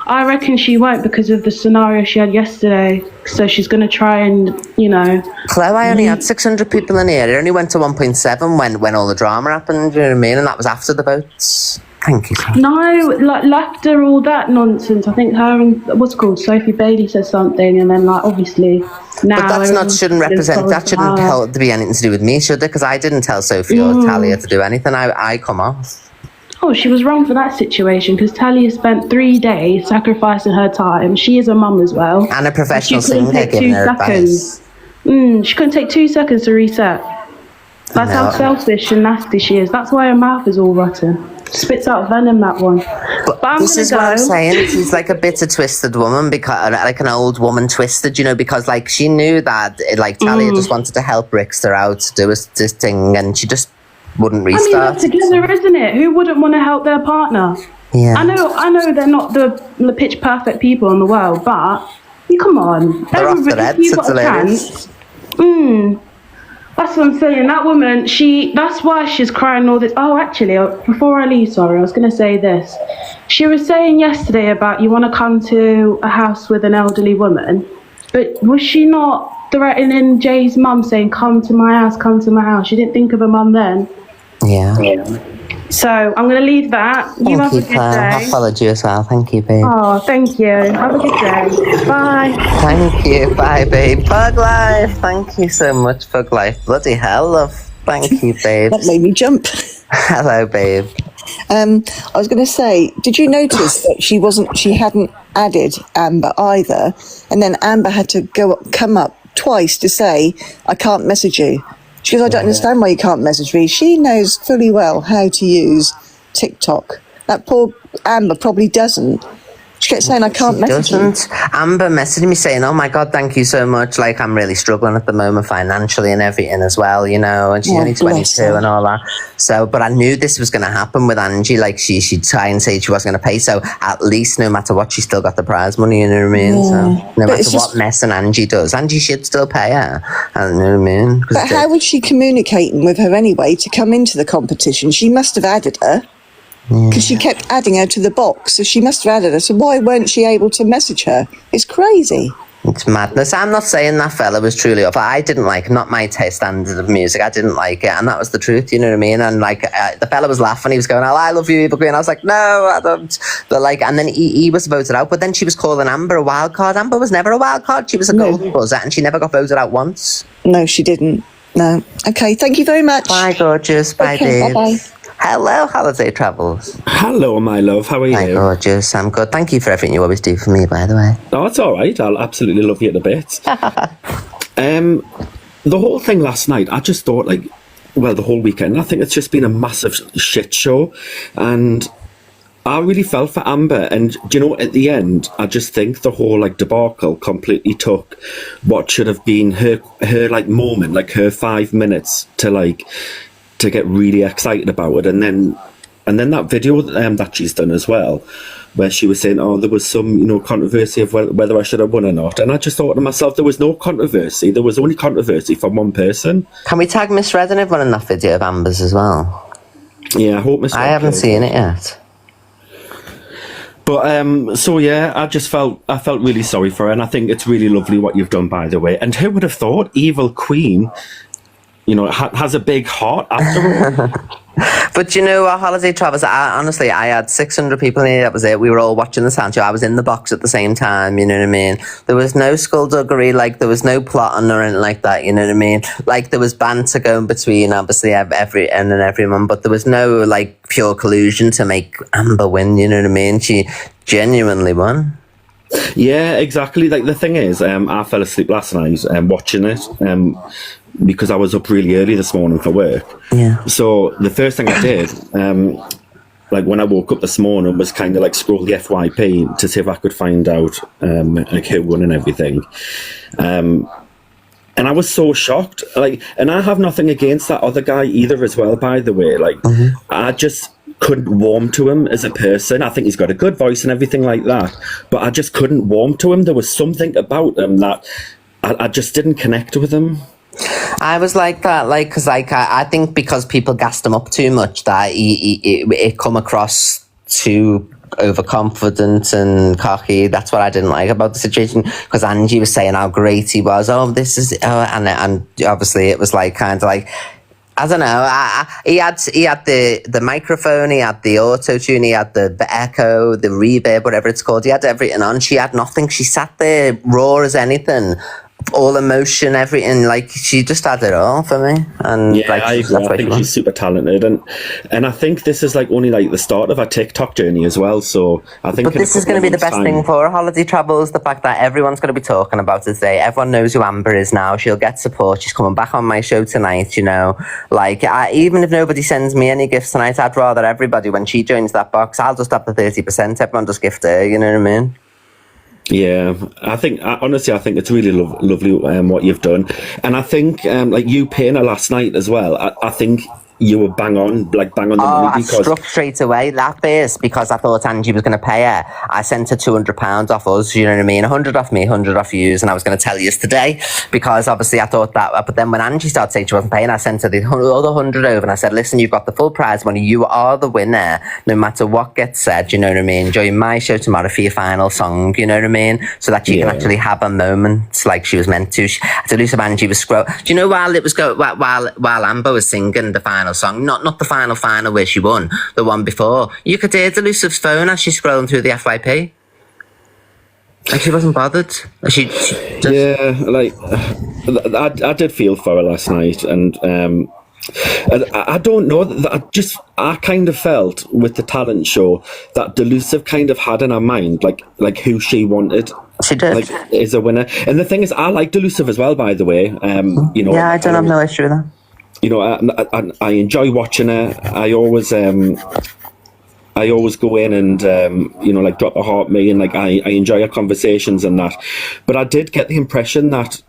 I reckon she won't, because of the scenario she had yesterday. So she's going to try and, you know... Chloe, I only had 600 people in here. It only went to 1.7 when all the drama happened, you know what I mean? And that was after the votes. Thank you, Chloe. No, like, after all that nonsense, I think her and, what's it called, Sophie Bailey said something, and then, like, obviously... Now but shouldn't be anything to do with me, should it? Because I didn't tell Sophie or Talia to do anything. I come off. Oh, she was wrong for that situation, because Talia spent 3 days sacrificing her time. She is a mum as well. And a professional singer giving her advice. She couldn't take 2 seconds to reset. That's how selfish and nasty she is. That's why her mouth is all rotten. spits out venom, that one. But I'm This gonna is go. what I'm saying. She's like a bitter, twisted woman, because like an old woman twisted, you know, because like she knew that like Talia just wanted to help Rickster out to do this thing, and she just wouldn't I mean, restart. they're together, isn't it? Who wouldn't want to help their partner? Yeah. I know they're not the pitch perfect people in the world, but come on, They're off their heads, if you've it's got a hilarious. chance. That's what I'm saying. That woman, that's why she's crying all this. Oh, actually, before I leave, sorry, I was going to say this. She was saying yesterday about you want to come to a house with an elderly woman, but was she not threatening Jay's mum, saying, come to my house, come to my house? She didn't think of her mum then. Yeah. So I'm going to leave that. You have a good Claire. I day. followed you as well. Thank you, babe. Oh, thank you. Have a good day. Bye. Thank you. Bye, babe. Bug Life. Thank you so much, Bug Life. Bloody hell, love. Thank you, babe. That made me jump. Hello, babe. I was going to say, did you notice that she hadn't added Amber either, and then Amber had to come up twice to say, I can't message you. She goes, I don't understand why you can't message me. She knows fully well how to use TikTok. That poor Amber probably doesn't. She kept saying, I can't message you. Amber messaged me saying, oh my God, thank you so much. Like, I'm really struggling at the moment financially and everything as well, you know, and she's only 22 and all that. So, but I knew this was going to happen with Angie. Like, she'd try and say she wasn't going to pay. So at least no matter what, she still got the prize money, you know what I mean? Yeah. So no matter what messing Angie does, Angie should still pay her. You know what I mean? But how was she communicating with her anyway to come into the competition? She must have added her. Because she kept adding her to the box, so she must have added her. So why weren't she able to message her? It's crazy. It's madness. I'm not saying that fella was truly off. I didn't like, not my taste standard of music. I didn't like it, and that was the truth. You know what I mean? And like, the fella was laughing. He was going, "Oh, I love you, Evil Queen." I was like, "No, I don't." But like, and then he was voted out. But then she was calling Amber a wild card. Amber was never a wild card. She was a golden buzzer, and she never got voted out once. No, she didn't. No. Okay. Thank you very much. Bye, gorgeous. Bye, Okay, Dave. bye-bye. Hello, Holiday Travels. Hello, my love. How are you? Hi, gorgeous. I'm good. Thank you for everything you always do for me, by the way. Oh, it's all right. I'll absolutely love you to bits. The whole thing last night, I just thought, like, well, the whole weekend, I think it's just been a massive shit show. And I really felt for Amber. And, do you know, at the end, I just think the whole, like, debacle completely took what should have been her like, moment, like, her 5 minutes to get really excited about it, and then that video that she's done as well, where she was saying, oh, there was some, you know, controversy of whether I should have won or not, and I just thought to myself, there was no controversy. There was only controversy from one person. Can we tag Miss Red and everyone in that video of Amber's as well? Yeah, I hope Miss Red. I haven't seen it yet. But so yeah, I felt really sorry for her, and I think it's really lovely what you've done, by the way. And who would have thought Evil Queen, you know, has a big heart after all. But you know what, Holiday Travels, honestly, I had 600 people in here, that was it. We were all watching the sound show. I was in the box at the same time, you know what I mean? There was no skullduggery, like, there was no plotting or anything like that, you know what I mean? Like, there was banter going between, obviously, everyone, but there was no, like, pure collusion to make Amber win, you know what I mean? She genuinely won. Yeah, exactly. Like, the thing is, I fell asleep last night watching it, because I was up really early this morning for work. Yeah. So the first thing I did, like when I woke up this morning, was kind of like scroll the FYP to see if I could find out like who won and everything. And I was so shocked. Like, and I have nothing against that other guy either, as well. By the way, like, I just couldn't warm to him as a person. I think he's got a good voice and everything like that, but I just couldn't warm to him. There was something about him that I just didn't connect with him. I was like that, like, because like I think because people gassed him up too much, that it come across too overconfident and cocky. That's what I didn't like about the situation, because Angie was saying how great he was. Oh, this is, and obviously it was like kind of like, I don't know. He had the microphone, he had the auto tune, he had the echo, the reverb, whatever it's called. He had everything on. She had nothing. She sat there raw as anything, all emotion, everything. Like, she just had it all for me. And Yeah, like, I that's agree. I what think she she's super talented, and I think this is like only like the start of her TikTok journey as well. So I think. But this is going to be the best thing for her, Holiday Travels. The fact that everyone's going to be talking about it today. Everyone knows who Amber is now. She'll get support. She's coming back on my show tonight. You know, like even if nobody sends me any gifts tonight, I'd rather everybody, when she joins that box, I'll just have the 30%. Everyone just gift her. You know what I mean? Yeah, I think honestly, I think it's really lovely what you've done, and I think like you paying her last night as well. I think you were bang on the money I because struck straight away that first because I thought Angie was going to pay her. I sent her £200 off us, you know what I mean? 100 off me, 100 off you, and I was going to tell you today because obviously I thought that. But then when Angie started saying she wasn't paying, I sent her the other 100 over and I said, listen, you've got the full prize money. You are the winner, no matter what gets said, you know what I mean? Join my show tomorrow for your final song, you know what I mean? So that she can actually have a moment like she was meant to. Delusive Angie was scroll. Do you know while it was while Amber was singing the final song, not the final where she won, the one before, you could hear Delusive's phone as she's scrolling through the FYP, and she wasn't bothered. She just... Yeah, like I did feel for her last night, and I don't know. I kind of felt with the talent show that Delusive kind of had in her mind like who she wanted. She did. Like, is a winner. And the thing is, I like Delusive as well, by the way. You know. Yeah, I don't have no issue with that. You know, I enjoy watching her. I always go in and you know, like drop a heart me, and like I enjoy her conversations and that. But I did get the impression that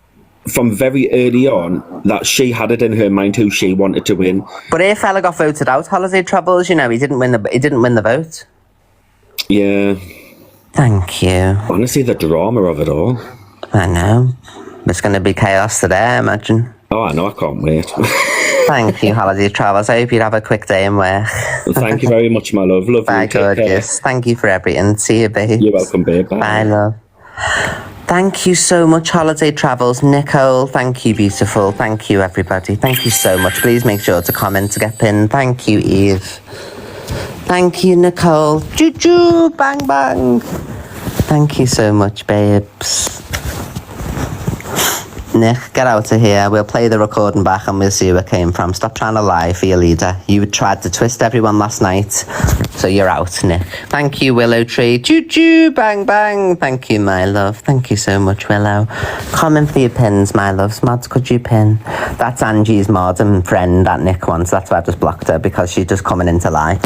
from very early on that she had it in her mind who she wanted to win. But if fella got voted out, Holiday Travels, you know, he didn't win the vote. Yeah. Thank you. Honestly, the drama of it all. I know. It's going to be chaos today, I imagine. Oh, I know. I can't wait. Thank you, Holiday Travels. I hope you have a quick day in work. Thank you very much, my love. Love Bye, you. Take gorgeous. Thank you for everything. See you, babe. You're welcome, babe. Bye. Bye, love. Thank you so much, Holiday Travels. Nicole, thank you, beautiful. Thank you, everybody. Thank you so much. Please make sure to comment to get pinned. Thank you, Eve. Thank you, Nicole. Choo-choo, bang, bang. Thank you so much, babes. Nick, get out of here. We'll play the recording back and we'll see where it came from. Stop trying to lie for your leader. You tried to twist everyone last night, so you're out, Nick. Thank you, Willow Tree. Choo-choo, bang, bang. Thank you, my love. Thank you so much, Willow. Comment for your pins, my loves. Mods, could you pin? That's Angie's mod and friend that Nick wants. That's why I just blocked her, because she's just coming in to lie.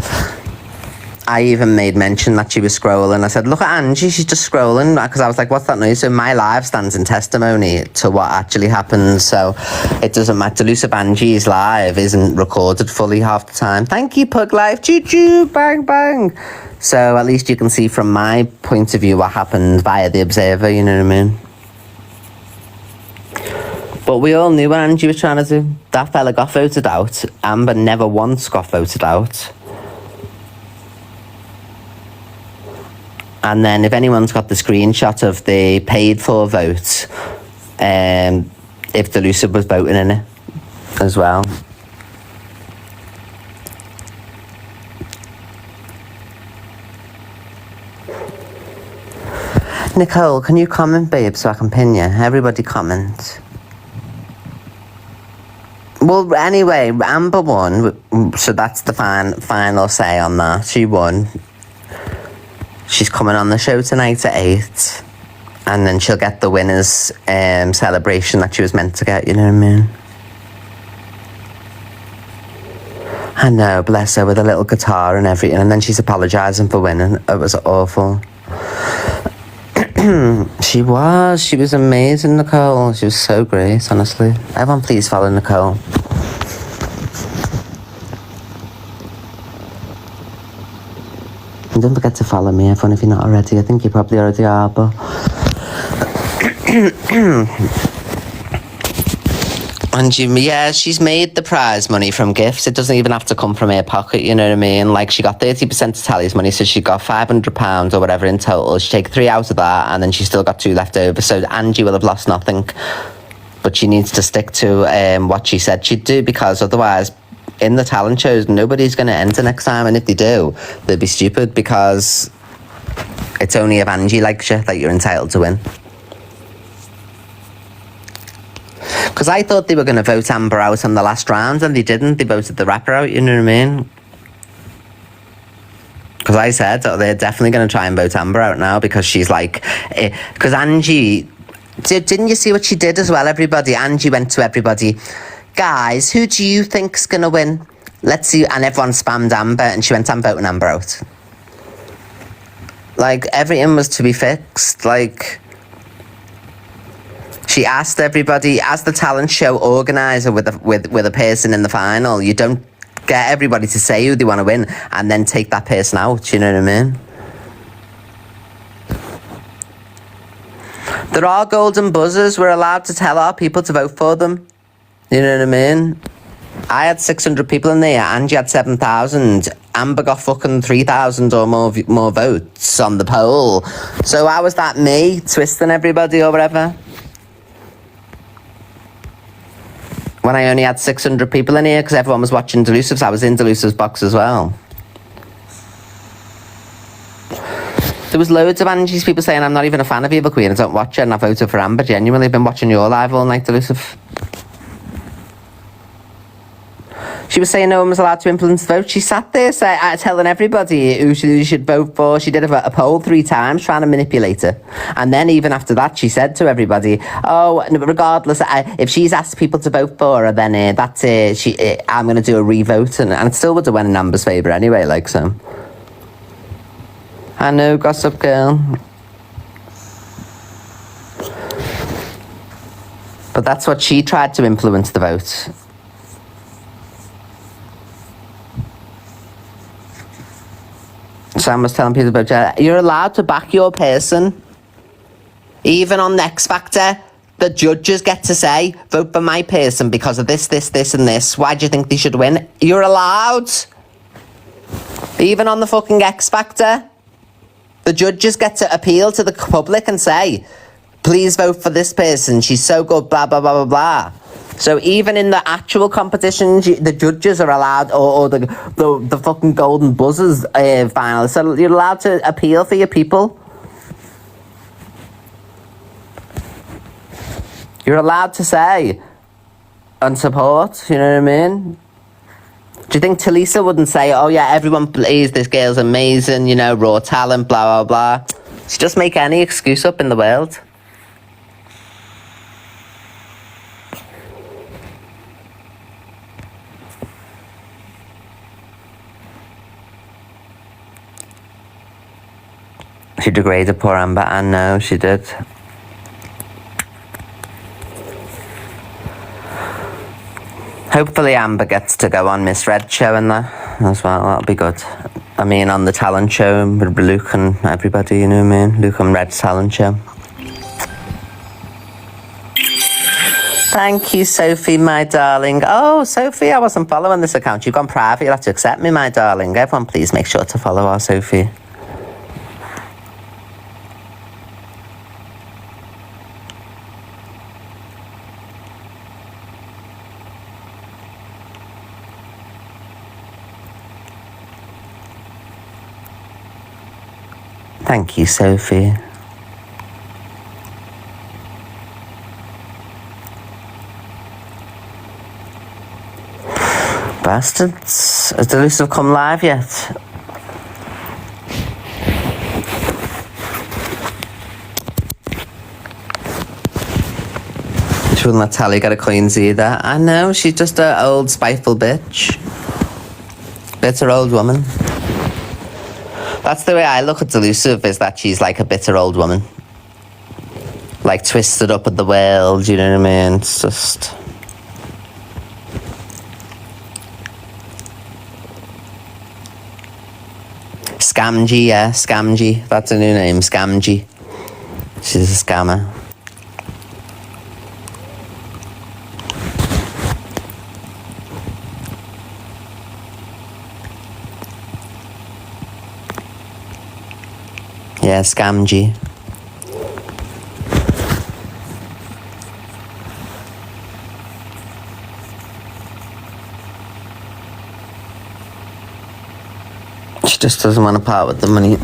I even made mention that she was scrolling. I said, look at Angie, she's just scrolling. Because I was like, what's that noise? So my live stands in testimony to what actually happened. So it doesn't matter. Delusive Angie's live isn't recorded fully half the time. Thank you, Pug Life. Choo-choo, bang, bang. So at least you can see from my point of view what happened via the Observer, you know what I mean? But we all knew what Angie was trying to do. That fella got voted out. Amber never once got voted out. And then if anyone's got the screenshot of the paid for vote, if Delusive was voting in it as well. Nicole, can you comment, babe, so I can pin you? Everybody comment. Well, anyway, Amber won, so that's the final say on that. She won. She's coming on the show tonight at 8. And then she'll get the winner's celebration that she was meant to get, you know what I mean? I know, bless her, with a little guitar and everything. And then she's apologising for winning. It was awful. She was amazing, Nicole. She was so great, honestly. Everyone please follow Nicole. And don't forget to follow me, everyone, if you're not already. I think you probably already are, but... And she's made the prize money from gifts. It doesn't even have to come from her pocket, you know what I mean? Like, she got 30% of Tally's money, so she got £500 or whatever in total. She take 3 out of that, and then she's still got 2 left over. So Angie will have lost nothing. But she needs to stick to what she said she'd do, because otherwise... in the talent shows, nobody's going to enter next time, and if they do, they'll be stupid, because it's only if Angie likes you that you're entitled to win. Because I thought they were going to vote Amber out on the last round, and they didn't. They voted the rapper out, you know what I mean? Because I said they're definitely going to try and vote Amber out now, because she's like... Because Angie... Didn't you see what she did as well, everybody? Angie went to everybody, guys, who do you think's going to win? Let's see. And everyone spammed Amber, and she went, I'm voting Amber out. Like, everything was to be fixed. Like... She asked everybody, as the talent show organiser with a person in the final, you don't get everybody to say who they want to win and then take that person out, you know what I mean? There are golden buzzers. We're allowed to tell our people to vote for them. You know what I mean? I had 600 people in there. Angie had 7,000. Amber got fucking 3,000 or more votes on the poll. So how was that me twisting everybody or whatever? When I only had 600 people in here because everyone was watching Delusive, so I was in Delusive's box as well. There was loads of Angie's people saying, I'm not even a fan of Evil Queen, I don't watch it, and I voted for Amber. Genuinely, I've been watching your live all night, Delusive. She was saying no one was allowed to influence the vote. She sat there telling everybody who she should vote for. She did a poll 3 times trying to manipulate her. And then even after that, she said to everybody, oh, regardless, if she's asked people to vote for her, then that's it. I'm going to do a re-vote. And it still would have went in Amber's favour anyway, like so. I know, Gossip Girl. But that's what she tried to influence the vote. Sam was telling people about you're allowed to back your person. Even on the X Factor, the judges get to say, vote for my person because of this, and this. Why do you think they should win? You're allowed. Even on the fucking X Factor, the judges get to appeal to the public and say, please vote for this person. She's so good, blah, blah, blah, blah, blah. So even in the actual competitions, the judges are allowed, or the fucking golden buzzers finalists, so you're allowed to appeal for your people. You're allowed to say and support, you know what I mean? Do you think Talisa wouldn't say, oh yeah, everyone believes this girl's amazing, you know, raw talent, blah, blah, blah. She just make any excuse up in the world. She degraded poor Amber, and no, she did. Hopefully Amber gets to go on Miss Red show and that as well, that'll be good. I mean, on the talent show with Luke and everybody, you know what I mean? Luke and Red's talent show. Thank you, Sophie, my darling. Oh, Sophie, I wasn't following this account. You've gone private, you'll have to accept me, my darling. Everyone, please make sure to follow our Sophie. Thank you, Sophie. Bastards. Has Delusive come live yet? She wouldn't let Tally get a coins either. I know, she's just an old spiteful bitch. Bitter old woman. That's the way I look at Delusive, is that she's like a bitter old woman. Like twisted up at the world, you know what I mean? It's just... Scamgy, yeah, Scamgy. That's a new name, Scamgy. She's a scammer. Yeah, Scamgy. She just doesn't want to part with the money.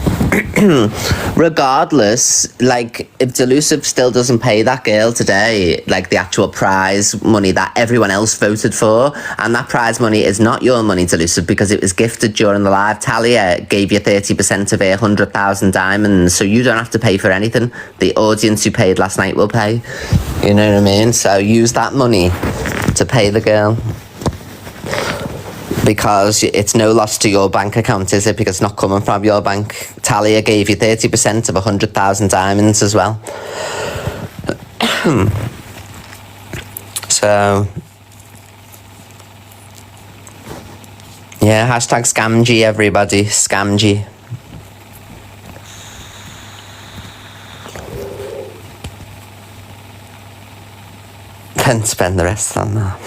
regardless, like, if Delusive still doesn't pay that girl today, like, the actual prize money that everyone else voted for, and that prize money is not your money, Delusive, because it was gifted during the live. Talia gave you 30% of her 100,000 diamonds, so you don't have to pay for anything. The audience who paid last night will pay. You know what I mean? So use that money to pay the girl. Because it's no loss to your bank account, is it? Because it's not coming from your bank. Talia gave you 30% of 100,000 diamonds as well. So, yeah, hashtag Scamg, everybody. Scamg. Then spend the rest on that.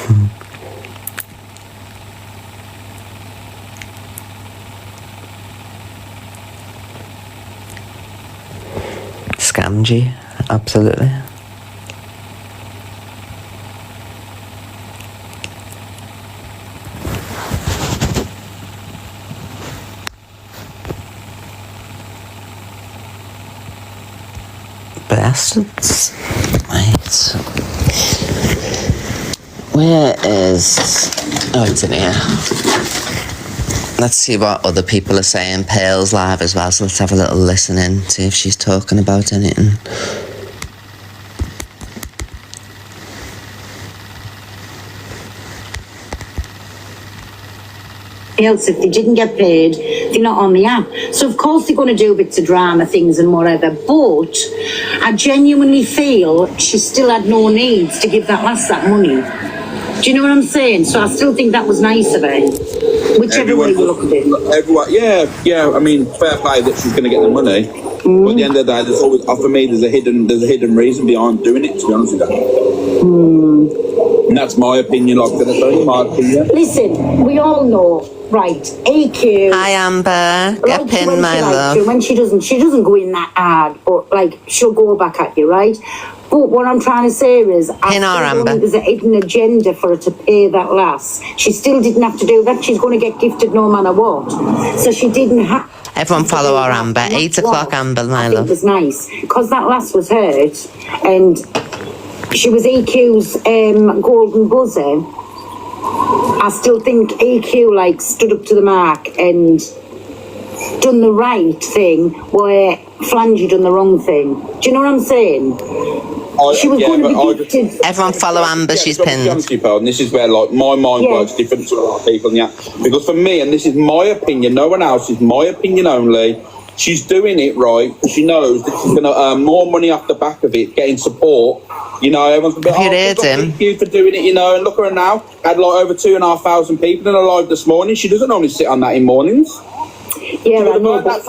Scamg, absolutely. Bastards. Right. Where is... Oh, it's in here. Let's see what other people are saying. Pale's live as well, so let's have a little listen in, see if she's talking about anything. Else, if they didn't get paid, they're not on the app. So of course they're going to do bits of drama things and whatever, but I genuinely feel she still had no needs to give that lass that money. Do you know what I'm saying? So I still think that was nice of her. Whichever way you look at it. Everyone, yeah. I mean, fair play that she's going to get the money. But at the end of the day, there's always, for me, there's a hidden reason behind doing it. To be honest with you, and that's my opinion. Like I'm going to say, my opinion. Listen, we all know, right? AQ. Hi, Amber. Get Like pinned, when my she likes love. you, when she doesn't go in that hard, but like she'll go back at you, right? But what I'm trying to say is, I Pin our still Amber. think there's a hidden agenda for her to pay that lass. She still didn't have to do that. She's going to get gifted no matter what. So she didn't have. Everyone follow our Amber. 8 o'clock, Amber, my I think love. it was nice because that lass was hurt and she was EQ's golden buzzer. I still think EQ like stood up to the mark and done the right thing where Flangy done the wrong thing. Do you know what I'm saying? She was going to be gifted. Everyone follow Amber, she's pinned. And this is where like my mind works different to a lot of people. Yeah, because for me, and this is my opinion, no one else's, my opinion only. She's doing it right. She knows that she's going to earn more money off the back of it, getting support. You know, everyone's going to be thank you for doing it, you know, and look at her now. Had like over 2,500 people in her live this morning. She doesn't only sit on that in mornings. Yeah, I know. That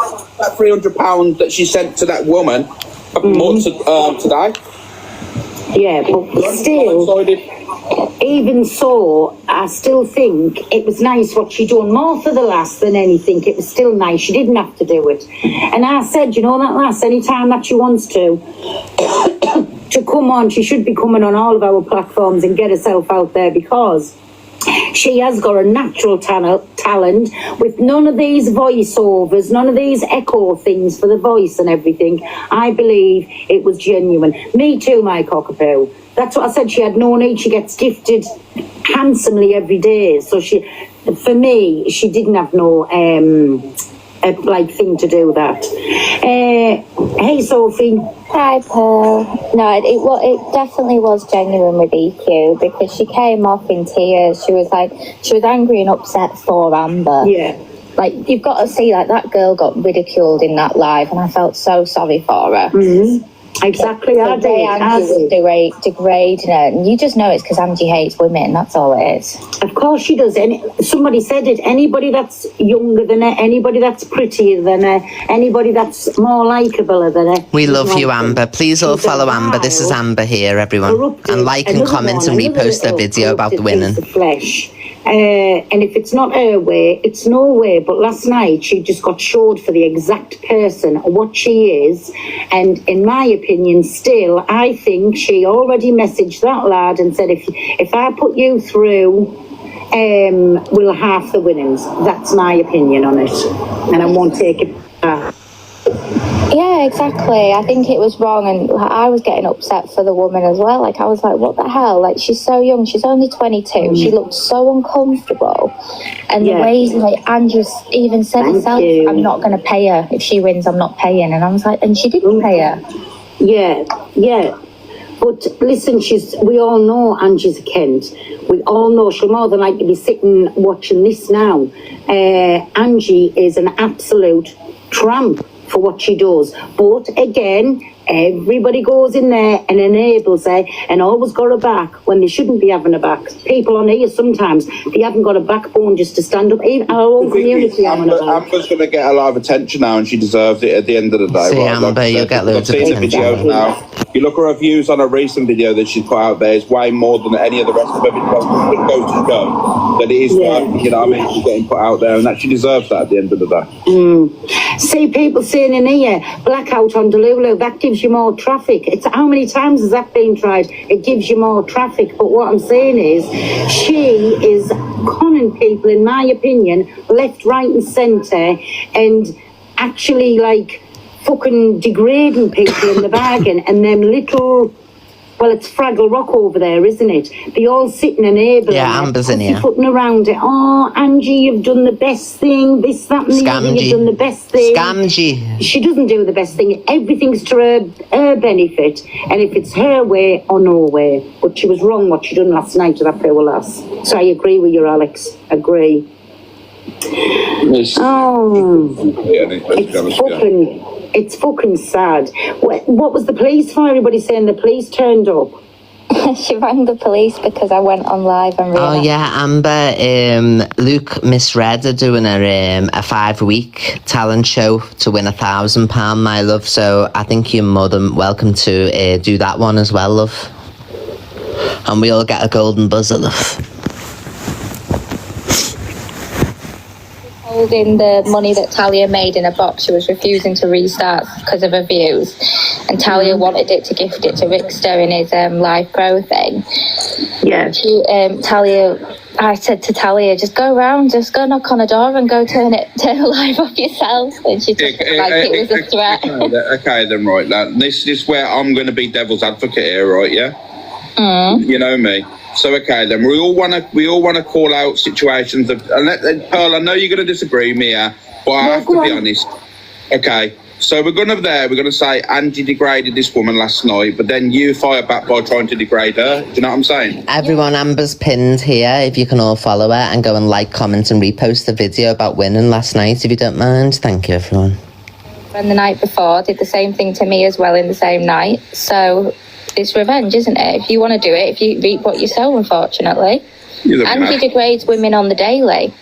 £300 that she sent to that woman today. Yeah, but still, even so, I still think it was nice what she done, more for the lass than anything. It was still nice. She didn't have to do it. And I said, you know, that lass, anytime that she wants to come on, she should be coming on all of our platforms and get herself out there because she has got a natural talent with none of these voiceovers, none of these echo things for the voice and everything. I believe it was genuine. Me too, my cockapoo. That's what I said. She had no need. She gets gifted handsomely every day. So for me, she didn't have no thing to do that. Hey, Sophie. Hi, Pearl. No, it definitely was genuine with EQ because she came off in tears. She was angry and upset for Amber. Yeah. Like, you've got to see, like, that girl got ridiculed in that live and I felt so sorry for her. Mm-hmm. Exactly, I did. Angie was degrading her, and you just know it's because Angie hates women. That's all it is. Of course she does. Somebody said it. Anybody that's younger than her, anybody that's prettier than her, anybody that's more likeable than her. We love you, Amber. Please all follow Amber. This is Amber here, everyone. And like and comment and repost the video about the winning. Flesh. And if it's not her way, it's no way. But last night she just got showed for the exact person, what she is. And in my opinion, still, I think she already messaged that lad and said, if I put you through, we'll half the winnings. That's my opinion on it. And I won't take it back. Yeah, exactly. I think it was wrong, and like, I was getting upset for the woman as well. Like, I was like, what the hell? Like, she's so young. She's only 22. She looked so uncomfortable. And the way, like, Andrew even said herself, I'm not going to pay her. If she wins, I'm not paying. And I was like, and she didn't pay her. Yeah. But listen, we all know Angie's a Kent. We all know she'll more than likely be sitting watching this now. Angie is an absolute tramp for what she does. But again, everybody goes in there and enables her and always got her back when they shouldn't be having her back. People on here sometimes, they haven't got a backbone just to stand up. Even our own community. Amber's going to get a lot of attention now, and she deserves it at the end of the day. See, right? Amber, you'll get loads of I've seen the attention. videos now. You look at her views on a recent video that she's put out there, it's way more than any of the rest of her videos. It goes to show that it is working, you know what I mean? She's getting put out there, and that she deserves that at the end of the day. See people saying in here, blackout on Delusive, that gives you more traffic. It's how many times has that been tried? It gives you more traffic. But what I'm saying is, she is conning people, in my opinion, left, right, and centre, and actually like fucking degrading people in the bargain. And them little, well, it's Fraggle Rock over there, isn't it? They all sitting enabling. Yeah, Amber's in here. Putting around it. Oh, Angie, you've done the best thing. This, that, and the other. You've done the best thing. Scamgy. She doesn't do the best thing. Everything's to her benefit. And if it's her way or no way. But she was wrong what she done last night to that poor lass. So I agree with you, Alex. Agree. It's fucking sad. What was the police for? Everybody saying the police turned up. She rang the police because I went on live and realised. Oh yeah, Amber. Luke misread her doing a 5-week talent show to win £1,000, my love. So I think you're more than welcome to do that one as well, love. And we all get a golden buzzer, love. Holding the money that Talia made in a box. She was refusing to restart because of her views, and Talia wanted it to gift it to Rickster in his live pro thing. I said to Talia, just go around, just go knock on a door and go turn it live off yourself. And she took it like it was a threat. Okay, then, right, now, this is where I'm going to be devil's advocate here, right, yeah? You know me. So okay, then we all want to call out situations of. And Pearl, I know you're going to disagree with me here, but I have to be honest. Okay, so we're going to say Angie degraded this woman last night, but then you fire back by trying to degrade her. Do you know what I'm saying? Everyone, Amber's pinned here. If you can all follow her and go and like, comment, and repost the video about winning last night, if you don't mind. Thank you, everyone. And the night before did the same thing to me as well in the same night. So. It's revenge, isn't it? If you want to do it, if you reap what you sow, unfortunately. Angie degrades women on the daily.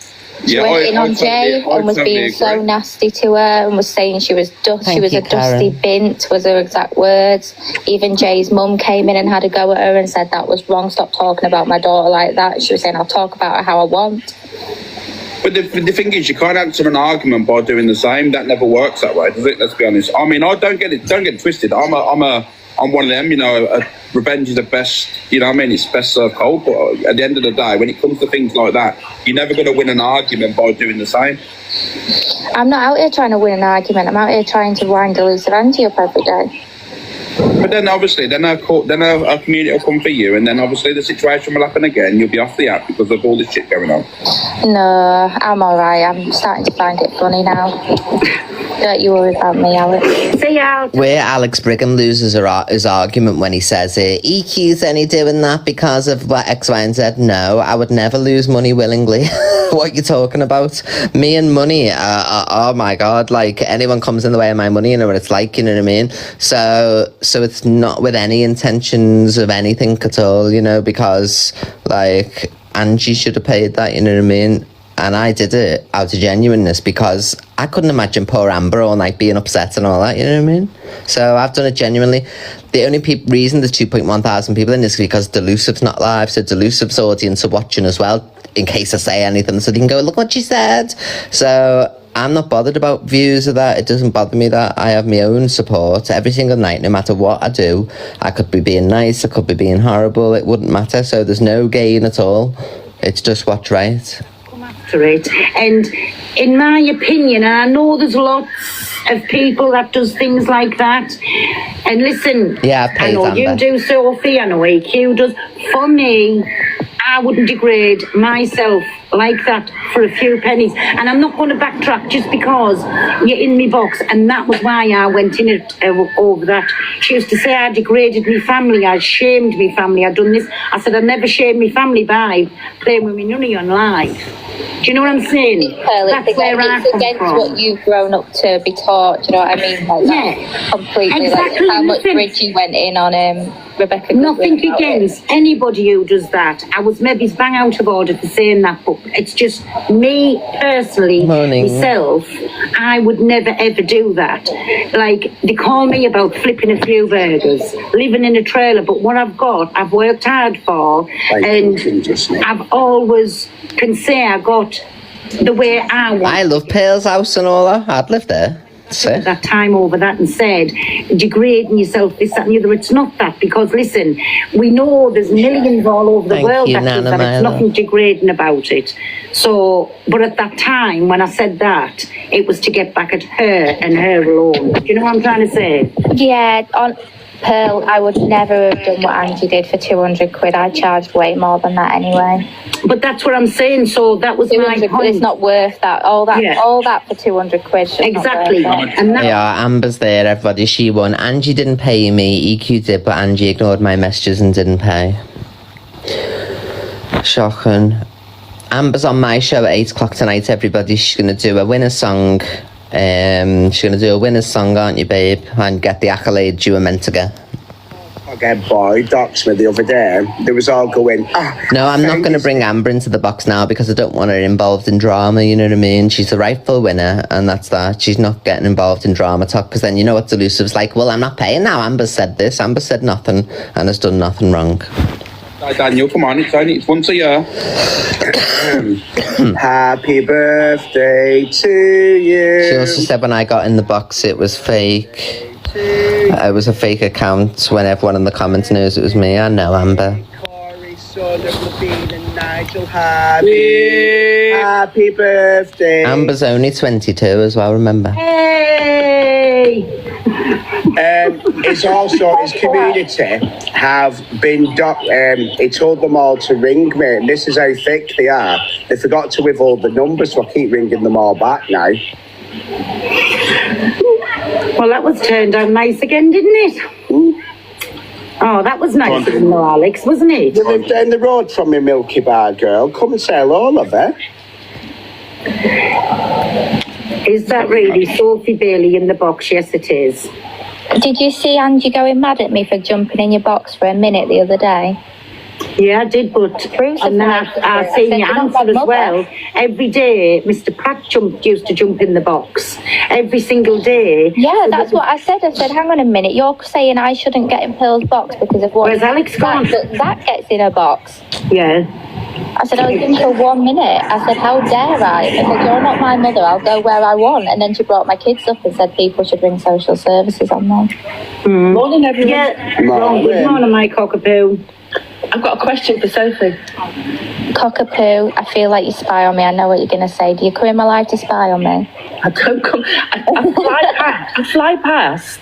She went in on Jay and was being so nasty to her and was saying she was a dusty bint, was her exact words. Even Jay's mum came in and had a go at her and said that was wrong, stop talking about my daughter like that. She was saying, I'll talk about her how I want. But the thing is, you can't answer an argument by doing the same. That never works that way, does it? Let's be honest. I mean, I don't get it twisted. I'm one of them, you know, revenge is the best, you know what I mean, it's best served cold, but at the end of the day, when it comes to things like that, you're never going to win an argument by doing the same. I'm not out here trying to win an argument, I'm out here trying to wind Delusive Angie up every day. But then obviously, then our community will come for you, and then obviously the situation will happen again, you'll be off the app because of all this shit going on. No, I'm alright, I'm starting to find it funny now. Don't you worry about me, Alex. See ya. Where Alex Brigham loses his argument when he says EQ's only doing that because of what X, Y, and Z. No, I would never lose money willingly. What are you talking about? Me and money, oh my God, like anyone comes in the way of my money, you know what it's like, you know what I mean? So it's not with any intentions of anything at all, you know, because like Angie should have paid that, you know what I mean? And I did it out of genuineness because I couldn't imagine poor Amber all night being upset and all that, you know what I mean? So I've done it genuinely. The only reason there's 2.1 thousand people in this is because Delusive's not live, so Delusive's audience are watching as well, in case I say anything, so they can go, look what she said. So I'm not bothered about views of that. It doesn't bother me that. I have my own support every single night, no matter what I do. I could be being nice, I could be being horrible, it wouldn't matter. So there's no gain at all. It's just what's right. It. And in my opinion, and I know there's lots of people that does things like that. And listen, Yeah, I know you do, Sophie. I know AQ does. For me, I wouldn't degrade myself like that for a few pennies. And I'm not going to backtrack just because you're in me box. And that was why I went in it over that. She used to say I degraded me family, I shamed me family, I'd done this. I said I never shamed me family by playing with me nunny on live. Do you know what I'm saying? That's where I it's come against from. what you've grown up to be taught. Do you know what I mean? Like that completely. exactly. Like how much Bridgie went in on Rebecca. Nothing against anybody who does that. I was maybe bang out of order for saying that, but it's just me personally, myself, I would never ever do that. Like, they call me about flipping a few burgers, living in a trailer, but what I've got, I've worked hard for, and I've always can say I got the way I want. I love Pearl's house and all that. I'd live there. That time over that and said, degrading yourself, this, that and the other. It's not that, because listen, we know there's millions all over the world that do that. It's nothing degrading about it. So, but at that time when I said that, it was to get back at her and her alone. Do you know what I'm trying to say? Yeah, on Pearl, I would never have done what Angie did for 200 quid. I charged way more than that anyway. But that's what I'm saying. So that was my point. It's not worth that. All that for 200 quid. Exactly. And Yeah, Amber's there, everybody. She won. Angie didn't pay me. EQ did, but Angie ignored my messages and didn't pay. Shocking. Amber's on my show at 8 o'clock tonight, everybody. She's going to do a winner song. She's going to do a winner's song, aren't you, babe? And get the accolades you were meant to get. Again, boy, doxed me the other day. They was all going, No, I'm not going to bring Amber into the box now because I don't want her involved in drama, you know what I mean? She's the rightful winner, and that's that. She's not getting involved in drama talk, because then you know what Delusive's like, well, I'm not paying now. Amber said this, Amber said nothing, and has done nothing wrong. Daniel, come on, it's once a year. Happy birthday to you. She also said when I got in the box it was fake. It was a fake account when everyone in the comments knows it was me. I know, Amber. Son of Levine and Nigel Harvey. Happy birthday. Amber's only 22 as well, remember? Hey! It's also his community have been he told them all to ring me, and this is how thick they are. They forgot to withhold the numbers, so I keep ringing them all back now. Well, that was turned out nice again, didn't it? Oh, that was nice of you, Alex, wasn't it? You live down the road from me, Milky Bar girl. Come and say hello, love her. Is that really Sophie Bailey in the box? Yes, it is. Did you see Angie going mad at me for jumping in your box for a minute the other day? Yeah, I did, but and then I seen your answer as well. Every day, Mr. Pratt used to jump in the box. Every single day. Yeah, that's what I said. I said, hang on a minute, you're saying I shouldn't get in Pearl's box because of what... Where's Alex gone? That gets in her box. Yeah. I said, I was in for 1 minute. I said, how dare I? I said, you're not my mother, I'll go where I want. And then she brought my kids up and said people should ring social services on them. Morning, everyone. Yeah. Good morning, my cockapoo. I've got a question for Sophie. Cockapoo, I feel like you spy on me. I know what you're going to say. Do you come in my life to spy on me? I don't come. I fly past,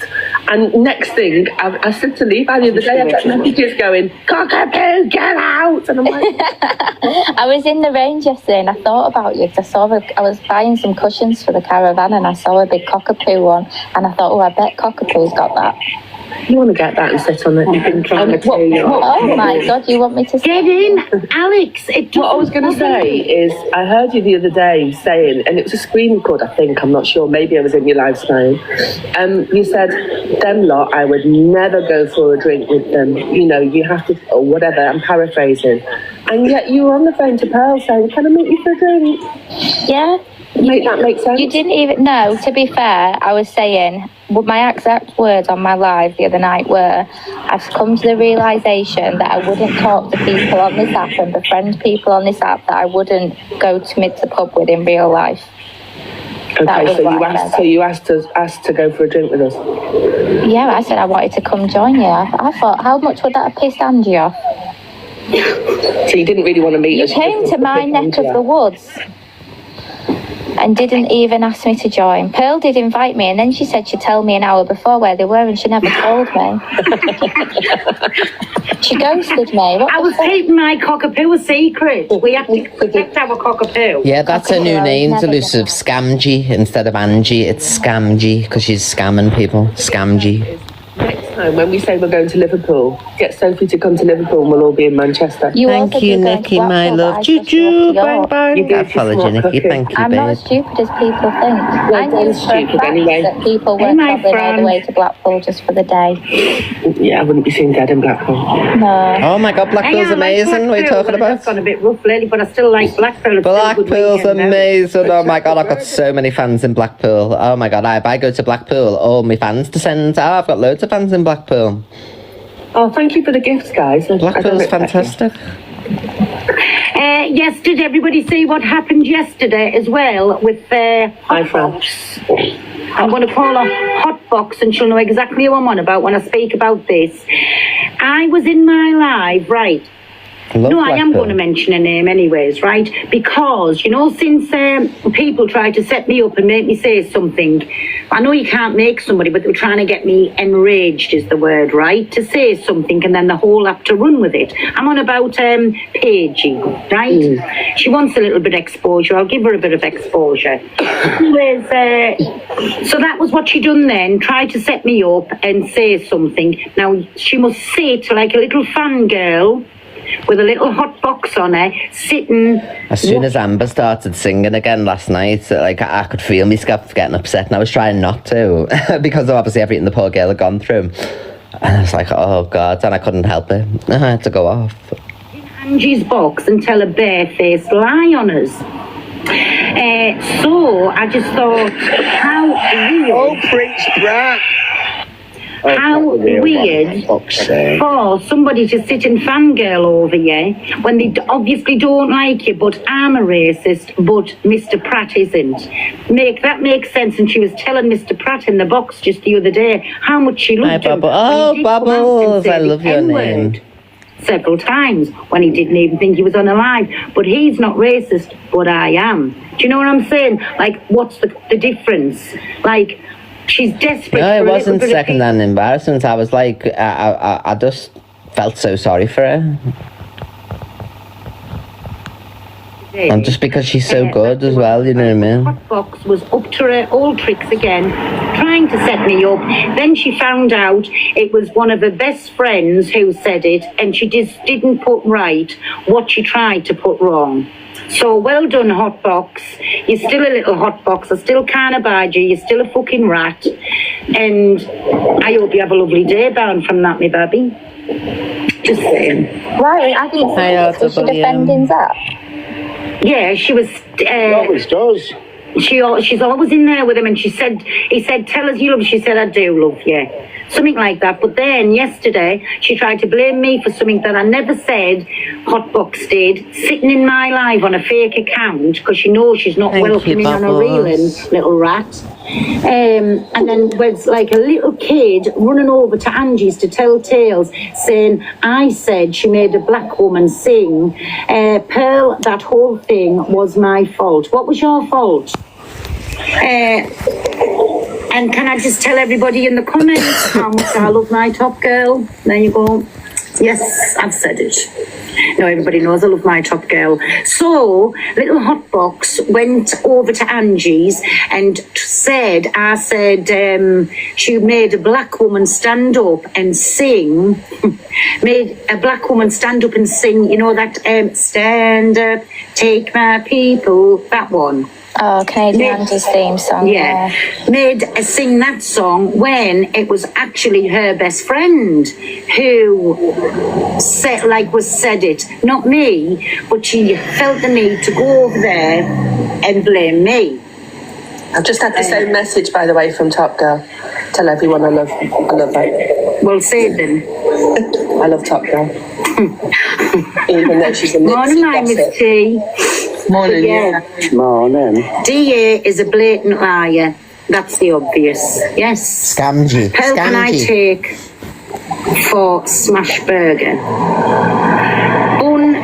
and next thing, I said to Levi the other day, I got messages going, Cockapoo, get out! And I'm like... I was in the range yesterday and I thought about you because I was buying some cushions for the caravan and I saw a big cockapoo one and I thought, oh, I bet Cockapoo's got that. You want to get that and sit on it? Oh my God, you want me to get in? Alex, what I was going to say is, I heard you the other day saying, and it was a screen record, I think, I'm not sure, maybe I was in your live stream. You said, them lot, I would never go for a drink with them. You know, you have to, or whatever, I'm paraphrasing. And yet you were on the phone to Pearl saying, can I meet you for a drink? Yeah. Make that make sense? You didn't even know. To be fair, I was saying, my exact words on my live the other night were, I've come to the realisation that I wouldn't talk to people on this app and befriend people on this app that I wouldn't go to the pub with in real life. Okay, so you asked to go for a drink with us? Yeah, I said I wanted to come join you. I thought, how much would that have pissed Angie off? So you didn't really want to meet us? You came to my neck of the woods. and didn't even ask me to join. Pearl did invite me, and then she said she'd tell me an hour before where they were, and she never told me. She ghosted me. I was keeping my cockapoo a secret. We have to protect our cockapoo. Yeah, that's her new name, Delusive. Scamgy instead of Angie. It's Scamgy because she's scamming people. Scamgy. Next time when we say we're going to Liverpool, get Sophie to come to Liverpool and we'll all be in Manchester. Thank you, Nikki, my love. Choo-choo, bye-bye. Apology, Nikki. Thank you, I'm babe. not as stupid as people think. Well, I knew Dawn's for a stupid fact anyway. that people were travelling all the way to Blackpool just for the day. Yeah, I wouldn't be seen dead in Blackpool. No. Oh my God, Blackpool's amazing. What are you talking about? It's gone a bit rough lately, but I still like Blackpool. Blackpool's amazing. Oh my God, I've got so many fans in Blackpool. Oh my God, if I go to Blackpool, all my fans descend. Oh, I've got loads of fans in Blackpool. Oh, thank you for the gifts, guys. Blackpool's fantastic. Yes, did everybody see what happened yesterday as well with Hot Box? I'm going to call her Hot Box and she'll know exactly what I'm on about when I speak about this. I was in my live, right? No, I am going to mention a name anyways, right? Because, you know, since people try to set me up and make me say something, I know you can't make somebody, but they're trying to get me enraged is the word, right? To say something and then the whole have to run with it. I'm on about Paigey, right? She wants a little bit of exposure. I'll give her a bit of exposure. So that was what she done then, try to set me up and say something. Now, she must sit like a little fangirl with a little hot box on her, sitting. As soon as Amber started singing again last night, like I could feel myself getting upset, and I was trying not to because of obviously everything the poor girl had gone through. And I was like, oh God, and I couldn't help it. I had to go off. In Angie's box and tell a barefaced lie on us. So I just thought, how weird. Oh, preach brat. How weird for somebody to sit and fangirl over you when they obviously don't like you, but I'm a racist, but Mr. Pratt isn't. That makes sense. And she was telling Mr. Pratt in the box just the other day how much she loved him. Oh, Bubbles, I love your name. Several times when he didn't even think he was unalive. But he's not racist, but I am. Do you know what I'm saying? Like, what's the difference? Like, she's desperate. No, it for a wasn't little bit of second-hand embarrassment. I was like, I just felt so sorry for her. And just because she's so good as well, you know what I mean? Hot Box was up to her old tricks again, trying to set me up. Then she found out it was one of her best friends who said it, and she just didn't put right what she tried to put wrong. So well done, Hot Box. You're still a little Hot Box. I still can't abide you. You're still a fucking rat. And I hope you have a lovely day bound from that, me baby. Just saying. Right, I didn't see was she defending that? Yeah, she was. Always does. She's always in there with him, and he said, tell us you love. She said, I do love you. Something like that. But then yesterday, she tried to blame me for something that I never said. Hotbox did, sitting in my live on a fake account because she knows she's not welcoming on a reeling, little rat. And then was like a little kid running over to Angie's to tell tales, saying I said she made a black woman sing. Pearl, that whole thing was my fault. What was your fault? And can I just tell everybody in the comments how much I love my top girl? There you go. Yes, I've said it. No, everybody knows I love my top girl. So, little Hotbox went over to Angie's and said, she made a black woman stand up and sing. Made a black woman stand up and sing, you know that stand up, take my people, that one. Oh, Canadian Angie's theme song. Yeah. Made her sing that song when it was actually her best friend who said it. Not me, but she felt the need to go over there and blame me. I've just had the same message, by the way, from Top Girl. Tell everyone I love her. Well, say it then. I love Top Girl. Even though she's a Morning, my Miss T. Morning, yeah. Morning. DA is a blatant liar. That's the obvious. Yes. Scamgy. How can I take for smash burger? Bun,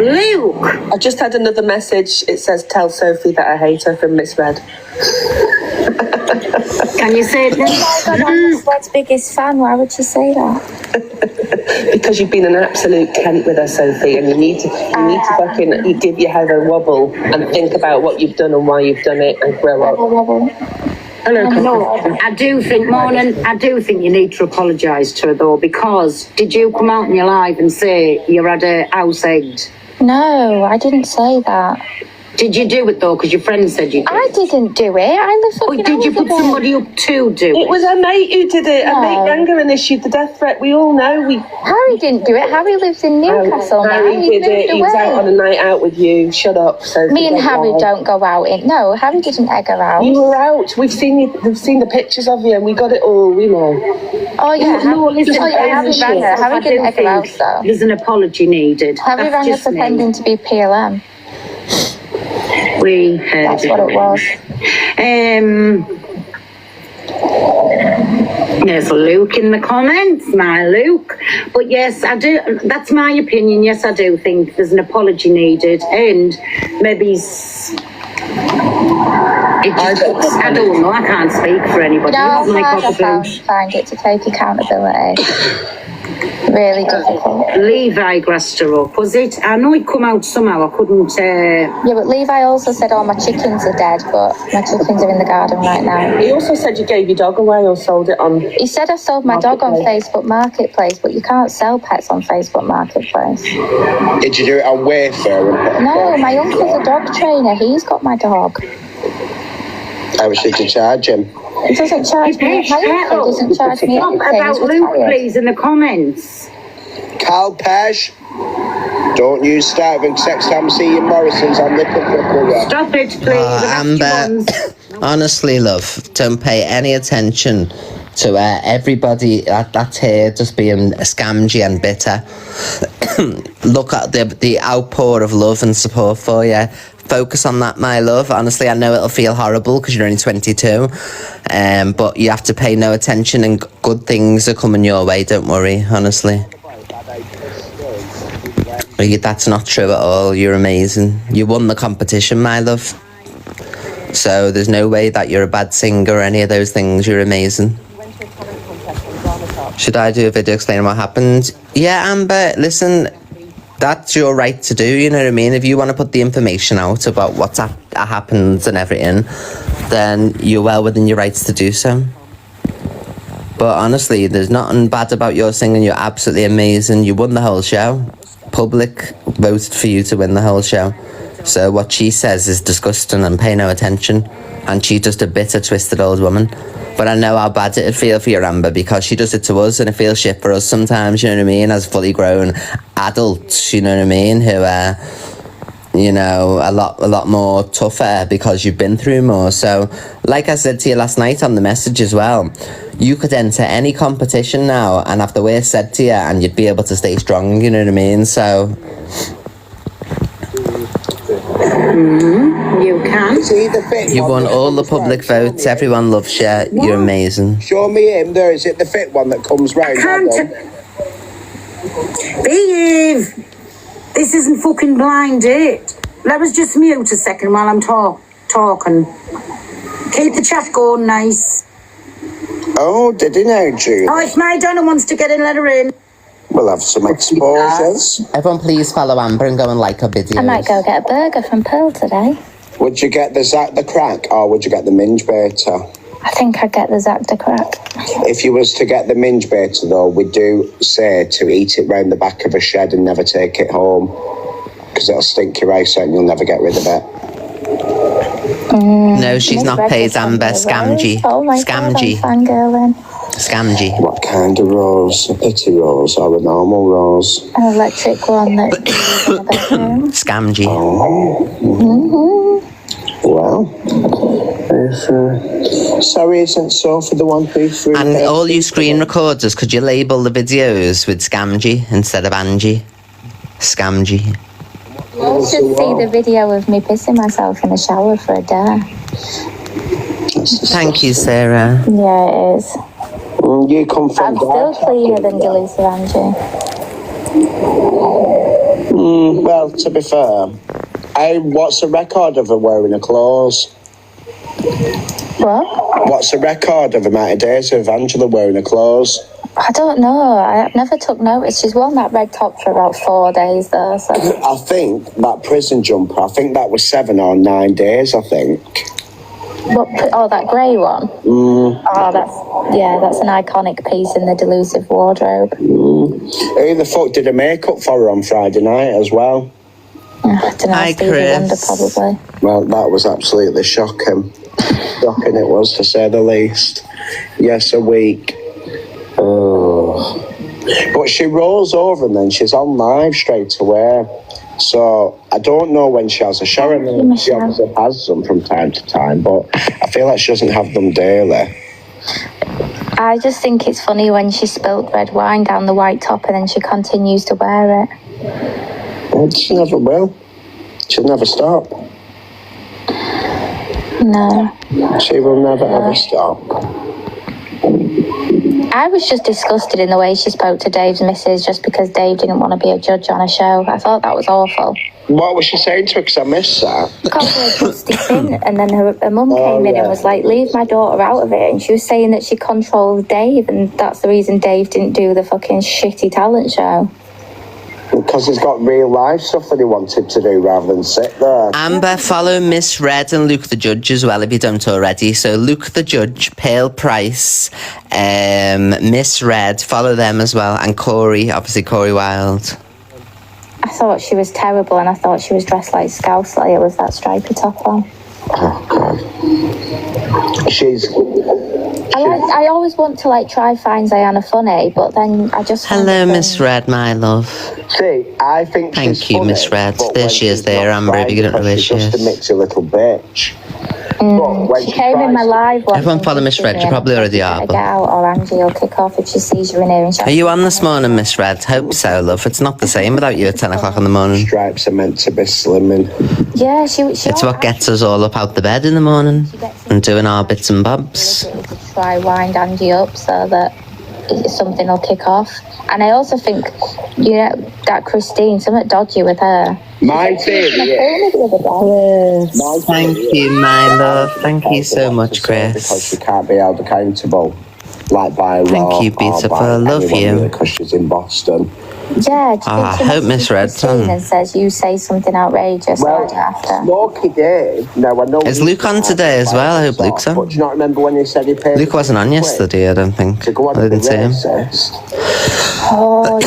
Luke! I just had another message. It says, tell Sophie that I hate her from Misread. Can you say it? Oh my God, I'm Misread's biggest fan. Why would you say that? Because you've been an absolute cunt with her, Sophie, and you need to fucking give your head a wobble and think about what you've done and why you've done it and grow up. Hello, No, I do think, Morning, I do think you need to apologise to her though, because did you come out in your live and say you had a house egged? No, I didn't say that. Did you do it though? Because your friend said you did. I didn't do it. I live fucking. Or did you put somebody up to do it? It was a mate who did it. A mate rang her and issued the death threat. We all know. Harry didn't do it. Harry lives in Newcastle now. Harry did it. He was out on a night out with you. Shut up, Sophie. Me and Harry don't go out. No, Harry didn't egg her out. You were out. We've seen you. We've seen the pictures of you, and we got it all. We know. Oh yeah. No, listen, Harry rang her. Harry didn't egg her out though. There's an apology needed. Harry rang her pretending to be PLM. We heard That's what it was. There's Luke in the comments, my Luke. But yes, I do. That's my opinion. Yes, I do think there's an apology needed, and maybe I don't know. I can't speak for anybody. No, I find it to take accountability. Really difficult. Levi grassed her up, was it? I know it come out somehow. I couldn't. Yeah, but Levi also said, "Oh, my chickens are dead, but my chickens are in the garden right now." He also said you gave your dog away or sold it on. He said I sold my dog on Facebook Marketplace, but you can't sell pets on Facebook Marketplace. Did you do it on Wayfair? No, my uncle's a dog trainer. He's got my dog. How much did you charge him? He doesn't charge me. My uncle doesn't charge me Talk anything. about Luke, please, in the comments. Carl Pesh, don't you start having sex time seeing Morrison's on the Stop it, please. Amber, honestly, love, don't pay any attention to everybody that's here just being scamgy and bitter. Look at the outpour of love and support for you. Focus on that, my love. Honestly, I know it'll feel horrible because you're only 22, but you have to pay no attention and good things are coming your way, don't worry, honestly. That's not true at all. You're amazing. You won the competition, my love. So there's no way that you're a bad singer or any of those things. You're amazing. Should I do a video explaining what happened? Yeah, Amber, listen, that's your right to do, you know what I mean? If you want to put the information out about what's happened and everything, then you're well within your rights to do so. But honestly, there's nothing bad about your singing. You're absolutely amazing. You won the whole show. Public voted for you to win the whole show. So what she says is disgusting and pay no attention. And she's just a bitter, twisted old woman. But I know how bad it'd feel for you, Amber, because she does it to us and it feels shit for us sometimes, you know what I mean, as fully grown adults, you know what I mean, who are, you know, a lot more tougher because you've been through more. So, like I said to you last night on the message as well, you could enter any competition now and have the worst said to you and you'd be able to stay strong, you know what I mean, so... You can. See the fit You won all the public votes. Everyone loves you. You're amazing. Show me him. There is it. The fit one that comes round. Behave. This isn't fucking blind date. Let us just mute a second while I'm talking. Keep the chat going nice. Oh, did he know, Jude? Oh, if my Donna wants to get in, let her in. We'll have some exposures. Everyone please follow Amber and go and like her videos. I might go get a burger from Pearl today. Would you get the Zach the Crack or would you get the Minge Beta? I think I'd get the Zach the Crack. If you was to get the Minge Beta though, we do say to eat it round the back of a shed and never take it home. Because it'll stink your eyes out and you'll never get rid of it. No, she's not paid, Amber. Scamgy. Oh my Scamgy. God, I'm fangirling. Scamgy. What kind of rose? A pity rose or a normal rose? An electric one that you use in the bedroom. Scamgy. Oh. Well, sorry, isn't so for the 133. And all you screen recorders, could you label the videos with Scamgy instead of Angie? Scamgy. You all should see the video of me pissing myself in the shower for a day. Thank you, Sarah. Yeah, it is. You come from I'm still cleaner than Delusive Angie. Well, to be fair, what's the record of her wearing her clothes? What? What's the record of the amount of days of Angela wearing her clothes? I don't know. I never took notice. She's worn that red top for about 4 days though, so. I think that prison jumper, I think that was 7 or 9 days, I think. What, that grey one? Mm. Oh, that's an iconic piece in the Delusive wardrobe. Who the fuck did her makeup for her on Friday night as well? I don't know, Hi, Stevie Wonder probably. Well, that was absolutely shocking. Shocking it was, to say the least. Yes, a week. Oh. But she rolls over and then she's on live straight away. So I don't know when she has a show. She obviously has them from time to time, but I feel like she doesn't have them daily. I just think it's funny when she spilt red wine down the white top and then she continues to wear it. Well, she never will. She'll never stop. No. She will never ever stop. I was just disgusted in the way she spoke to Dave's missus just because Dave didn't want to be a judge on a show. I thought that was awful. What was she saying to her? Because I missed that. Called her a dusty bin, and then her mum came in and was like, leave my daughter out of it. And she was saying that she controls Dave, and that's the reason Dave didn't do the fucking shitty talent show. Because he's got real life stuff that he wanted to do rather than sit there. Amber, follow Miss Red and Luke the Judge as well if you don't already. So Luke the Judge, Pale Price, Miss Red, follow them as well. And Corey, obviously Corey Wilde. I thought she was terrible, and I thought she was dressed like Scouse Slayer with that stripy top on. Oh, God. I always want to try find Ziana funny, but then I just. Hello, Miss Red, my love. See, I think Thank you, Miss Red. There she is there, Amber, if you don't know where she is. Just a mixy little bitch. She came in my live one. Everyone follow Miss Red, you probably already are. Get out, or Angie will kick off if she sees you in here. And Are you on this morning, Miss Red? Hope so, love. It's not the same without you at 10 o'clock in the morning. Stripes are meant to be slimming. Yeah, she It's what gets us all up out the bed in the morning and doing our bits and bobs. to try wind Angie up so that something will kick off. And I also think, that Christine, something dodgy with her. My theory. Thank you, my love. Thank you so much, Chris. Because she can't be held accountable, by law. Thank you, beautiful. I love you. Because she's in Boston. Yeah, I hope Miss Red. And says you say something outrageous after. Smokey did. No, I know. Is Luke on today as well? I hope Luke's on. But do you not remember when he said he paid? Luke wasn't on yesterday, I don't think. I didn't see him. Oh,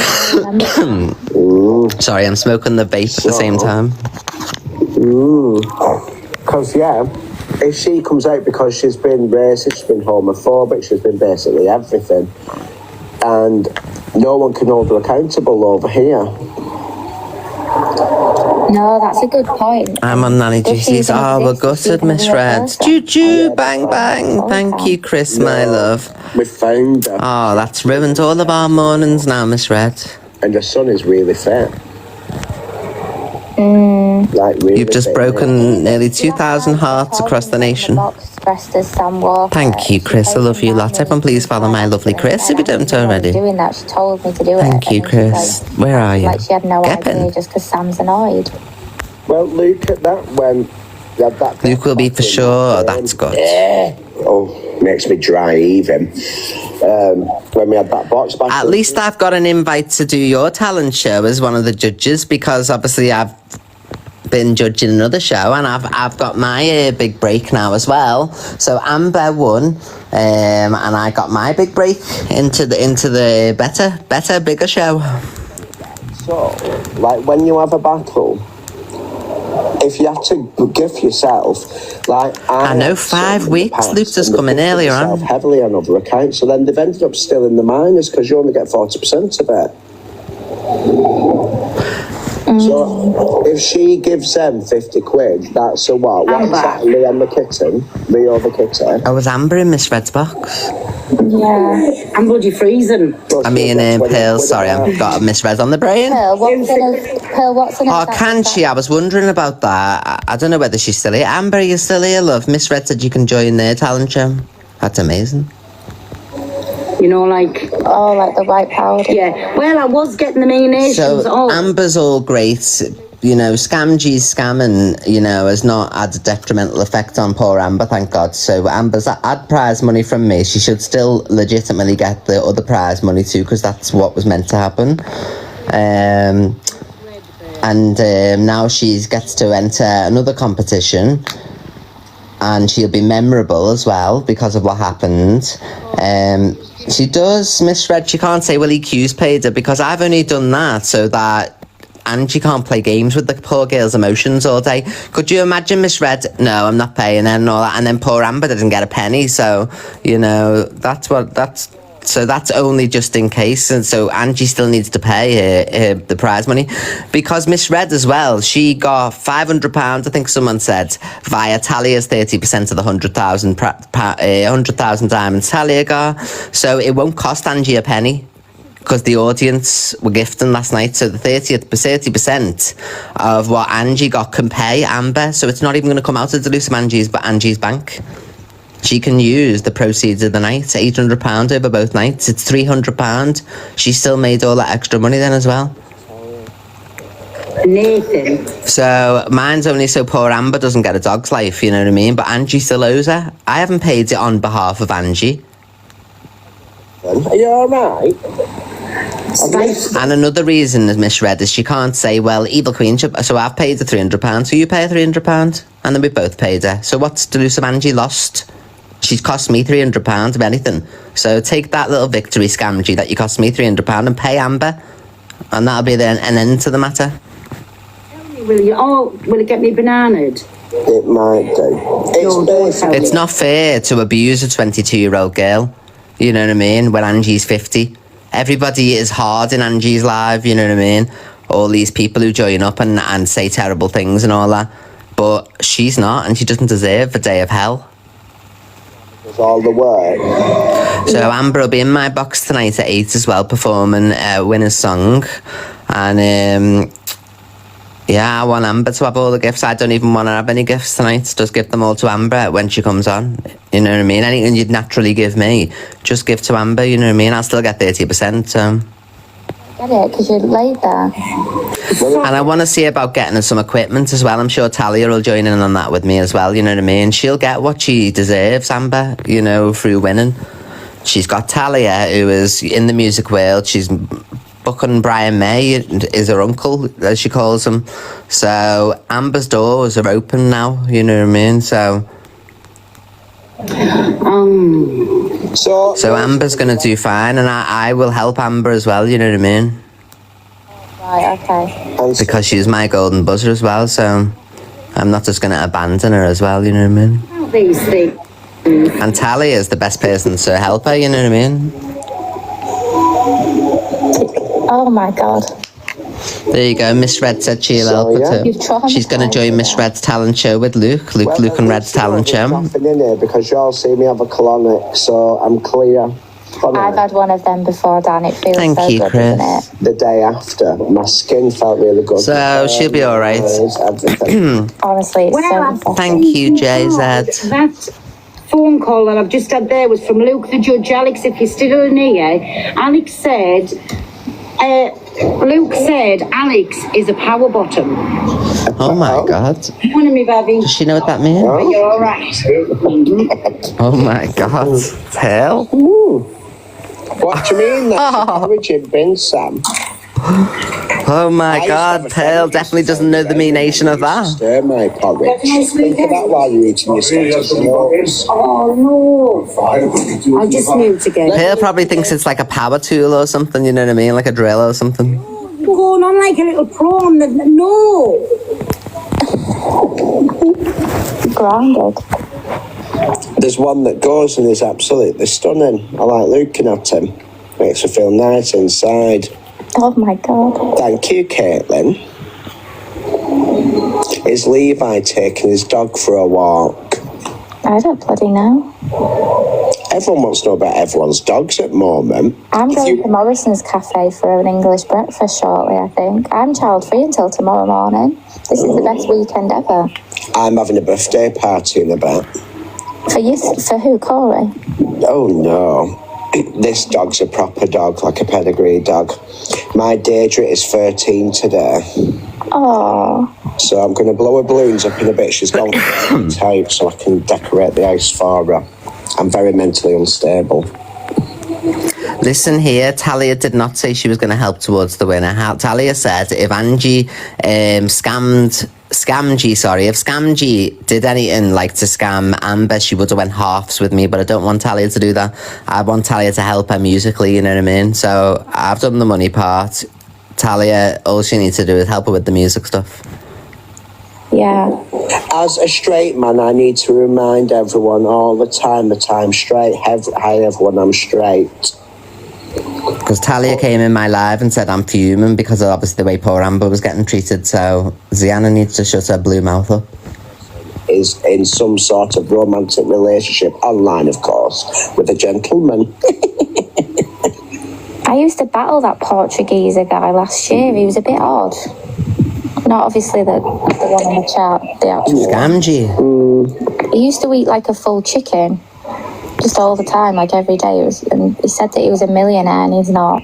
Sorry, I'm smoking the vape at the same time. Because, if she comes out because she's been racist, she's been homophobic, she's been basically everything, and no one can hold her accountable over here. No, that's a good point. I'm on Nanny Juicy's. Oh, we're gutted, Miss Red. Choo-choo, bang, bang. Thank you, Chris, my love. We found her. Oh, that's ruined all of our mornings now, Miss Red. And her son is really fit. You've just broken nearly 2,000 hearts across the nation. Thank you, Chris. I love you a lot. Everyone, please follow my lovely Chris if you don't already. Doing that, she told me to do it. Thank you, Chris. Where are you? Like she had no idea just because Sam's annoyed. Well, Luke, at that when that Luke will be for sure. Oh, that's good. Oh, makes me dry even. When we had that box back. At least I've got an invite to do your talent show as one of the judges, because obviously I've been judging another show and I've got my big break now as well. So Amber won, and I got my big break into the better, bigger show. So, when you have a battle, if you have to give yourself, I know 5 weeks. Luke's just come in earlier on. Heavily on other accounts, so then they've ended up still in the minus because you only get 40% of it. So if she gives them 50 quid, that's a what? What is that? Leo the kitten? I was Amber in Miss Red's box. Yeah. I'm bloody freezing. I mean, Pearl, sorry, I've got Miss Red on the brain. Pearl, what's in Oh, can she? I was wondering about that. I don't know whether she's still here. Amber, are you still here, love? Miss Red said you can join their talent show. That's amazing. You know, like... Oh, like the white powder. Yeah. Well, I was getting the mayonnaise. So Amber's all great. You know, Scamgy's scamming, you know, has not had a detrimental effect on poor Amber, thank God. So Amber's had prize money from me. She should still legitimately get the other prize money too, because that's what was meant to happen. Now she gets to enter another competition, and she'll be memorable as well because of what happened. She does misread. She can't say, well, EQ's paid her, because I've only done that so that Angie can't play games with the poor girl's emotions all day. Could you imagine misread? No, I'm not paying her and all that. And then poor Amber didn't get a penny. So, you know, that's only just in case. And so Angie still needs to pay her the prize money, because misread as well. She got £500, I think someone said, via Talia's 30% of the 100,000 diamonds Talia got. So it won't cost Angie a penny, because the audience were gifting last night. So the 30% of what Angie got can pay Amber. So it's not even going to come out of Delusive Angie's bank. She can use the proceeds of the night, £800 over both nights. It's £300. She still made all that extra money then as well. Nathan. So mine's only so poor Amber doesn't get a dog's life, you know what I mean? But Angie still owes her. I haven't paid it on behalf of Angie. Are you alright? And another reason is misread is she can't say, well, Evil Queen, so I've paid the £300, so you pay her £300, and then we both paid her. So what's Delusive Angie lost? She's cost me £300 of anything. So take that little victory, Scamgy, that you cost me £300 and pay Amber, and that'll be an end to the matter. Will it get me bananaed? It might do. It's not fair to abuse a 22-year-old girl, you know what I mean, when Angie's 50. Everybody is hard in Angie's life, you know what I mean? All these people who join up and say terrible things and all that. But she's not, and she doesn't deserve a day of hell. It's all the work. So Amber will be in my box tonight at 8 as well, performing Winner's Song. And yeah, I want Amber to have all the gifts. I don't even want to have any gifts tonight. Just give them all to Amber when she comes on. You know what I mean? Anything you'd naturally give me, just give to Amber, you know what I mean? I'll still get 30%. So. Get it, because you're laid there. And I want to see about getting her some equipment as well. I'm sure Talia will join in on that with me as well, you know what I mean? She'll get what she deserves, Amber, you know, through winning. She's got Talia, who is in the music world. She's booking Brian May, is her uncle, as she calls him. So Amber's doors are open now, you know what I mean? So Amber's going to do fine, and I will help Amber as well, you know what I mean? Right, okay. Because she's my golden buzzer as well, so I'm not just going to abandon her as well, you know what I mean? These things. And Talia is the best person to help her, you know what I mean? Oh my God. There you go. Miss Red said she'll help her too. She's going to join Miss Red's talent show with Luke. Luke and Red's talent show. Nothing in here because you all see me have a colonic, so I'm clear. I've had one of them before, Dan. It feels Thank so you, good, Chris. doesn't it? The day after, my skin felt really good. So she'll be all right. Honestly, it's so impressive. Thank you, JZ. That phone call that I've just had there was from Luke the judge. Alex, if you're still in here, Alex said, Luke said Alex is a power bottom. Oh my God. Morning, me baby. Does she know what that means? You're all right. Oh my God. Hell. What do you mean? That's origin bin, Sam. Oh my God, Pearl definitely doesn't know the meanation of that. Stir my porridge. Think of that while you're eating your sausage. Oh no. I just knew to get. Pearl probably thinks it's like a power tool or something, you know what I mean? Like a drill or something. You're going on like a little prawn. No. Grounded. There's one that goes and is absolutely stunning. I like looking at him. Makes me feel nice inside. Oh my God. Thank you, Caitlin. Is Levi taking his dog for a walk? I don't bloody know. Everyone wants to know about everyone's dogs at the moment. I'm going to Morrison's Cafe for an English breakfast shortly, I think. I'm child-free until tomorrow morning. This is the best weekend ever. I'm having a birthday party in a bit. For you? For who, Corey? Oh, no. This dog's a proper dog, like a pedigree dog. My Deirdre is 13 today. Oh. So I'm going to blow her balloons up in a bit. She's gone tape so I can decorate the house for her. I'm very mentally unstable. Listen here, Talia did not say she was going to help towards the winner. Talia said if Angie if Scamgy did anything like to scam Amber, she would have went halves with me, but I don't want Talia to do that. I want Talia to help her musically, you know what I mean? So I've done the money part. Talia, all she needs to do is help her with the music stuff. Yeah. As a straight man, I need to remind everyone all the time that I'm straight. Hi everyone, I'm straight. Because Talia came in my live and said I'm fuming because of obviously the way poor Amber was getting treated, so Ziana needs to shut her blue mouth up. Is in some sort of romantic relationship, online of course, with a gentleman. I used to battle that Portuguese guy last year. He was a bit odd. Not obviously the one on the chat, the actual Scamgy. He used to eat like a full chicken. Just all the time, like every day. And he said that he was a millionaire and he's not.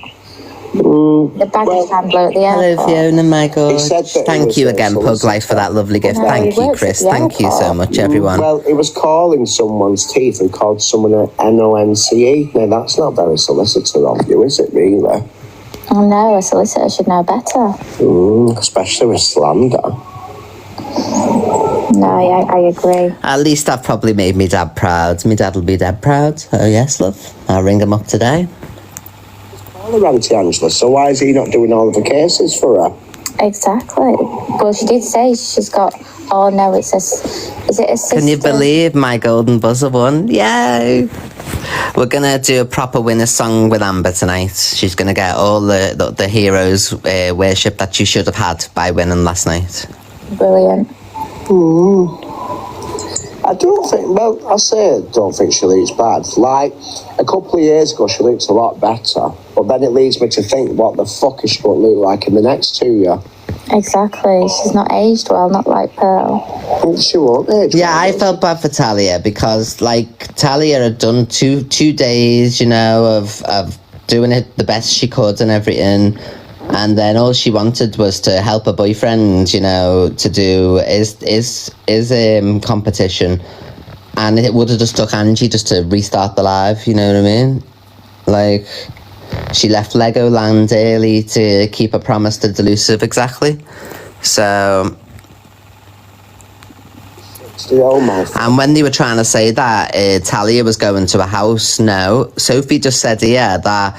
The baggage handler at the airport. Hello Fiona, my God. Thank you again, Pug Life, for that lovely gift. Thank you, Chris. Thank you so much, everyone. Well, it was calling someone's teeth and called someone an NONCE. Now, that's not very solicitor of you, is it, really? Oh no, a solicitor should know better. Especially with slander. No, yeah, I agree. At least I've probably made me dad proud. My dad will be dead proud. Oh yes, love. I'll ring him up today. Call her Auntie Angela, so why is he not doing all of the cases for her? Exactly. Well, she did say she's got... Oh no, is it a sister? Can you believe my golden buzzer won? Yay! We're gonna do a proper winner song with Amber tonight. She's gonna get all the heroes worship that she should have had by winning last night. Brilliant. I don't think, well, I don't think she looks bad. Like, a couple of years ago, she looked a lot better. But then it leads me to think, what the fuck is she going to look like in the next 2 years? Exactly. She's not aged well, not like Pearl. She won't age well. Yeah, I felt bad for Talia because, like, Talia had done two days, you know, of doing it the best she could and everything. And then all she wanted was to help her boyfriend, you know, to do his competition. And it would have just took Angie just to restart the live, you know what I mean? Like, she left Legoland early to keep her promise to Delusive, exactly. So... And when they were trying to say that Talia was going to a house, no. Sophie just said here that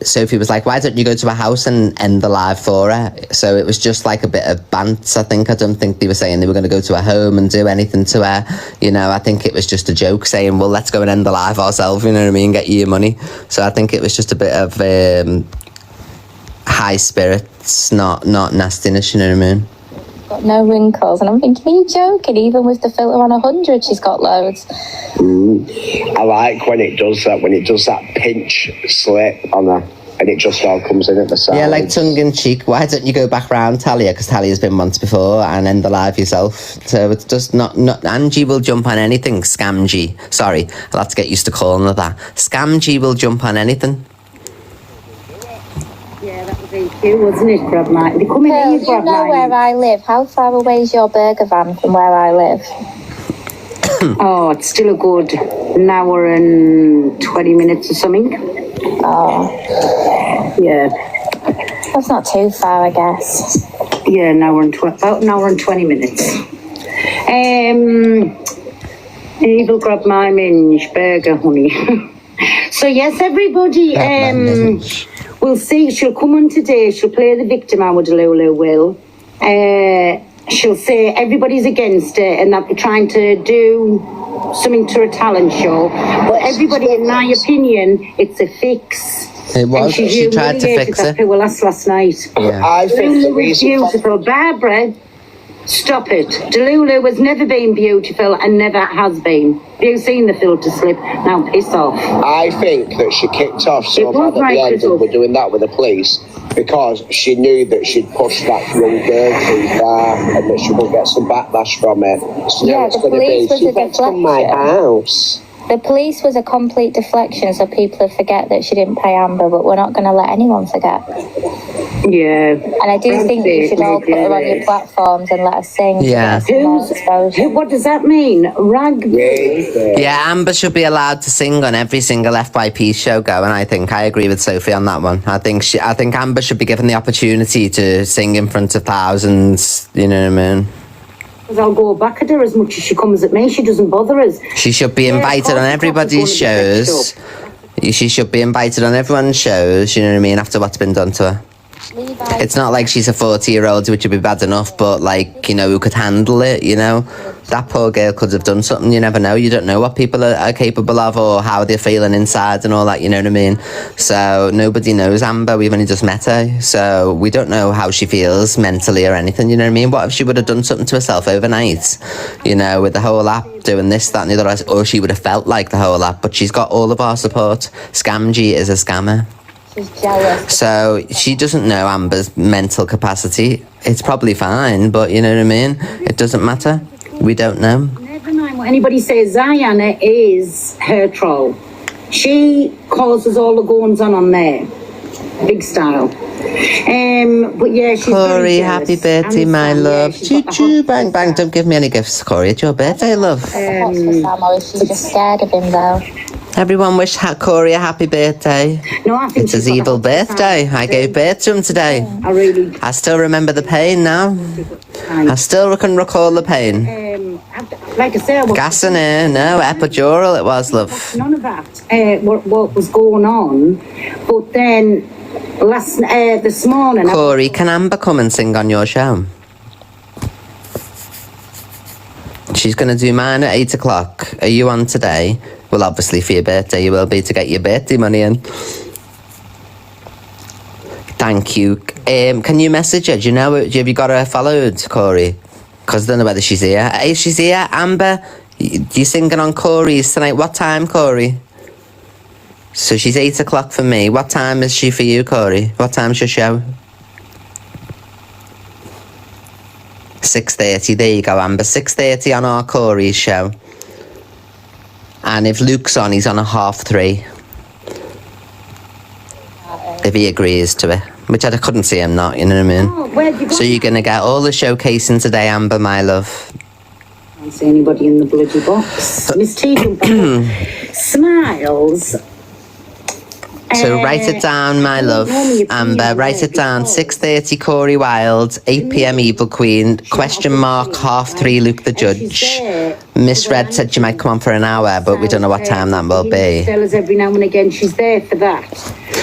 Sophie was like, why don't you go to a house and end the live for her? So it was just like a bit of bants, I think. I don't think they were saying they were going to go to a home and do anything to her. You know, I think it was just a joke saying, well, let's go and end the live ourselves, you know what I mean, get you your money. So I think it was just a bit of high spirits, not nastiness, you know what I mean? Got no wrinkles, and I'm thinking, are you joking? Even with the filter on 100, she's got loads. I like when it does that pinch slip on her, and it just all comes in at the side. Yeah, like tongue in cheek. Why don't you go back round Talia? Because Talia's been once before and end the live yourself. So it's just not. Angie will jump on anything. Scamgy. Sorry, I'll have to get used to calling her that. Scamgy will jump on anything. Yeah, that was cute, wasn't it, Grub Night? They come in Pearl, here, you know Grub where I live. How far away is your burger van from where I live? Oh, it's still a good an hour and 20 minutes or something. Oh. Yeah. That's not too far, I guess. Yeah, about an hour and 20 minutes. Evil Grub My Minge burger, honey. So, yes, everybody... we'll see. She'll come on today. She'll play the victim, our Delulu will. She'll say everybody's against it and that they're trying to do something to a talent show. But everybody, in my opinion, it's a fix. It was. She tried to fix it. That last night. Yeah. I think the reason... Beautiful. Barbara, stop it. Delulu has never been beautiful and never has been. Have you seen the filter slip? Now piss off. I think that she kicked off so bad at the end and we're doing that with the police because she knew that she'd pushed that young girl too far and that she would get some backlash from it. So Yeah, now it's the going to police be, was she a gets from my deflection. house. The police was a complete deflection, so people forget that she didn't pay Amber, but we're not going to let anyone forget. Yeah. And I do think you should all put her on your platforms and let her sing. Yeah. What does that mean? Yeah, Amber should be allowed to sing on every single FYP show going. I think I agree with Sophie on that one. I think Amber should be given the opportunity to sing in front of thousands. You know what I mean? I'll go back at her as much as she comes at me. She doesn't bother us. She should be invited on everybody's shows. She should be invited on everyone's shows, you know what I mean, after what's been done to her. It's not like she's a 40-year-old, which would be bad enough, but, like, you know, who could handle it, you know? That poor girl could have done something. You never know. You don't know what people are capable of or how they're feeling inside and all that, you know what I mean? So nobody knows Amber. We've only just met her. So we don't know how she feels mentally or anything, you know what I mean? What if she would have done something to herself overnight, you know, with the whole app doing this, that and the other, or she would have felt like the whole app, but she's got all of our support. Scamgy is a scammer. She's jealous. So she doesn't know Amber's mental capacity. It's probably fine, but you know what I mean? It doesn't matter. We don't know. Never mind what anybody says. Ziana is her troll. She causes all the goings on there. Big style. But yeah, she's Corey, very jealous. happy birthday, my love. Choo choo, bang bang. Don't give me any gifts, Corey. It's your birthday, love. She's just scared of him, though. Everyone wish Corey a happy birthday. No, I think it's his evil birthday. I gave birth to him today. I still remember the pain now. I still can recall the pain. Like I said, Gas in here, no, epidural it was, love. None of that. What was going on? But then this morning, Corey, can Amber come and sing on your show? She's going to do mine at 8 o'clock. Are you on today? Well, obviously for your birthday you will be, to get your birthday money in. Thank you. Can you message her? Do you know? Have you got her followed, Corey? Because I don't know whether she's here. Hey, she's here. Amber, you singing on Corey's tonight? What time, Corey? So she's 8 o'clock for me. What time is she for you, Corey? What time's your show? 6:30. There you go, Amber. 6:30 on our Corey's show. And if Luke's on, he's on at 3:30. If he agrees to it. Which I couldn't see him not, you know what I mean? So you're going to get all the showcasing today, Amber, my love. I can't see anybody in the bloody box. Miss T smiles. So write it down, my love. Amber, write it down. 6:30 Corey Wilde, 8 p.m. Evil Queen, question mark, 3:30 Luke the Judge. Miss Red said she might come on for an hour, but we don't know what time that will be. Tell us every now and again she's there for that.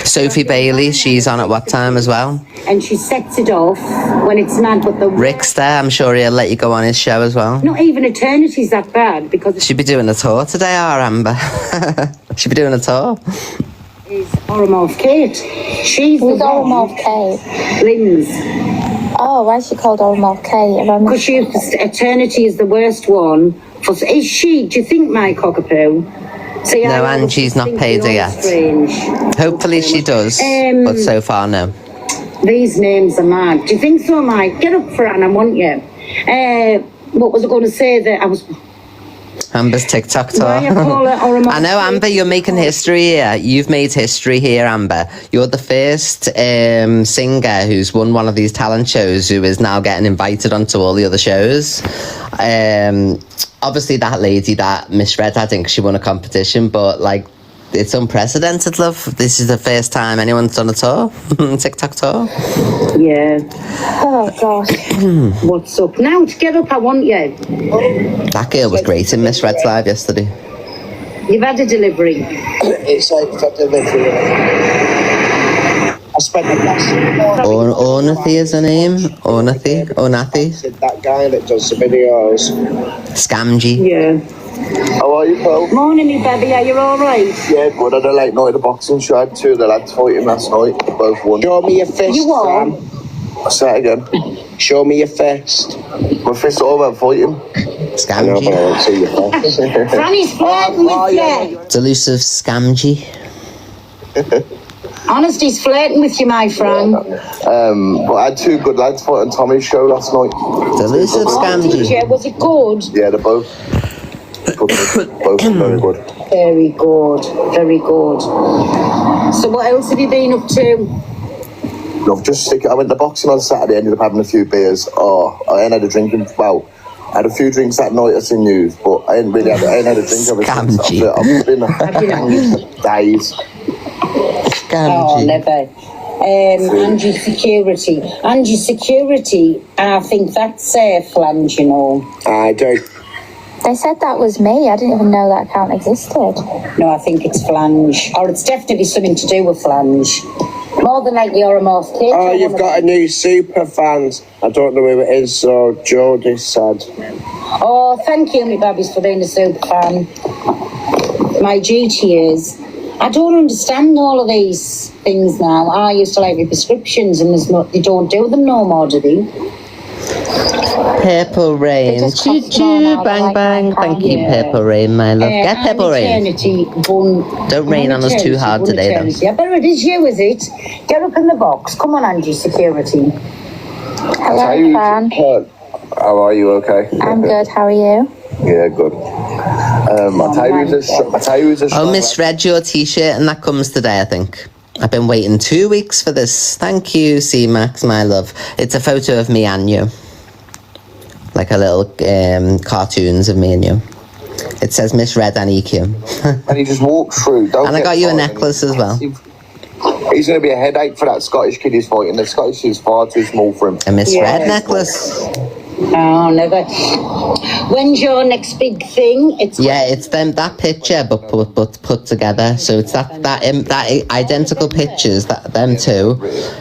Sophie Bailey, she's on at what time as well? And she sets it off when it's mad, but the Rick's there, I'm sure he'll let you go on his show as well. not even Eternity's that bad because She'll be doing a tour today, our Amber. She'll be doing a tour. is Oromorph Kate. She's Who's Oromorph Kate? Lynn's. Oh, why is she called Oromorph Kate? Because Eternity is the worst one. Is she? Do you think, my cockapoo? See, No, Angie's not paid her yet. Strange. Hopefully she does, but so far no. These names are mad. Do you think so, Mike? Get up for Anna, won't you? What was I going to say that I was... Amber's TikTok tour. Why you call it Oromorph I know, Amber, you're making history here. You've made history here, Amber. You're the first singer who's won one of these talent shows who is now getting invited onto all the other shows. Obviously, that lady, that Miss Red, I think she won a competition, but like, it's unprecedented, love. This is the first time anyone's done a tour, TikTok tour. Yeah. Oh, gosh. What's up? Now, to get up, I want you. That girl was great in Miss Red's live yesterday. You've had a delivery. It's like for delivery. I spent the last... Ornathi is her name? Ornathi? That guy that does the videos. Scamgy. Yeah. How are you, Paul? Morning, me baby. Are you all right? Yeah, good. I had a late night at the boxing show. I had two of the lads fighting last night. Both won. Show me your fist, You won? I'll say it again. Show me your fist. My fist all about fighting. Scamgy. I know, but I won't see your fist. Franny's flirting with you. Delusive Scamgy. Honesty's flirting with you, my friend. But I had two good lads fight on Tommy's show last night. Delusive Did Scamgy. you? Was it good? Yeah, they're both. Both very good. Very good, very good. So what else have you been up to? No, I went to boxing on Saturday, ended up having a few beers. I ain't had a drink I had a few drinks that night, I seen news, but I ain't had a drink ever since. I've been days. Oh, never. Angie Security. Angie Security, I think that's Flange, you know. I do. They said that was me. I didn't even know that account existed. No, I think it's Flange. Or it's definitely something to do with Flange. More than likely you're a Morse kid. Oh, you've got a new super fans. I don't know who it is, so Jodie said. Oh, thank you, my babbies, for being a super fan. My duty is... I don't understand all of these things now. I used to like the prescriptions and they don't do them no more, do they? Purple Rain. Choo choo, bang bang. Thank you, Purple Rain, my love. Get Purple Rain. Don't rain on us too hard today, though. I bet it is you, is it? Get up in the box. Come on, Angie Security. Hello, fan. How are you? Okay. I'm good. How are you? Yeah, good. I'll tell you who's a Oh, misread your t-shirt and that comes today, I think. I've been waiting 2 weeks for this. Thank you, C-Max, my love. It's a photo of me and you. Like a little cartoons of me and you. It says misread and EQ. And he just walks through. And I got you a necklace as well. He's going to be a headache for that Scottish kid he's fighting. The Scottish is far too small for him. A misread necklace. Oh, never. When's your next big thing? It's that picture, but put together. So it's that identical pictures, them two.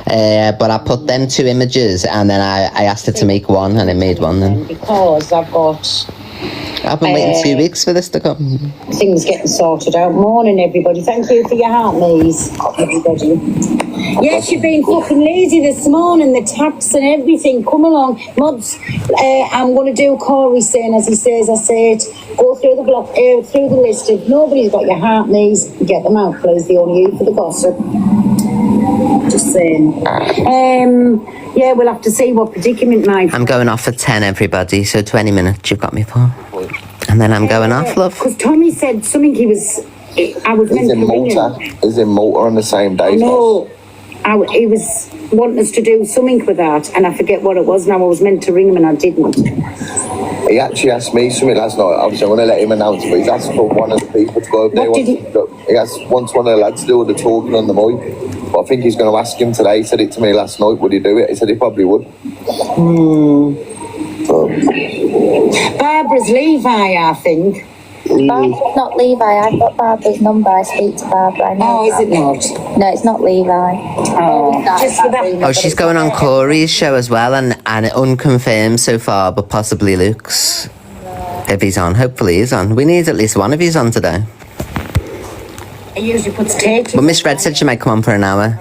But I put them two images, and then I asked it to make one, and it made one. Then because I've been waiting 2 weeks for this to come. Things getting sorted out. Morning, everybody. Thank you for your heart, Maze, everybody. Yes, you've been fucking lazy this morning, the taps and everything. Come along. Mods, I'm going to do Corey's saying, as he says, I say it. Go through the block, through the list. If nobody's got your heart, Maze, get them out, please. They only you for the gossip. Just saying. Yeah, we'll have to see what predicament I'm going off at 10, everybody, so 20 minutes you've got me for. And then I'm going off, love. Because Tommy said something I was meant to ring him. He's in Malta on the same day. No, he was wanting us to do something with that, and I forget what it was now. I was meant to ring him and I didn't. He actually asked me something last night. Obviously, I'm going to let him announce, but he's asked for one of the people to go over there. He wants one of the lads to do all the talking on the mic. But I think he's going to ask him today. He said it to me last night. Would he do it? He said he probably would. Barbara's Levi, I think. Barbara's not Levi. I've got Barbara's number. I speak to Barbara. Is it not? No, it's not Levi. Oh, she's going on Corey's show as well, and unconfirmed so far, but possibly Luke's. If he's on, hopefully he's on. We need at least one of you's on today. He usually puts tape. But Miss Red said she might come on for an hour.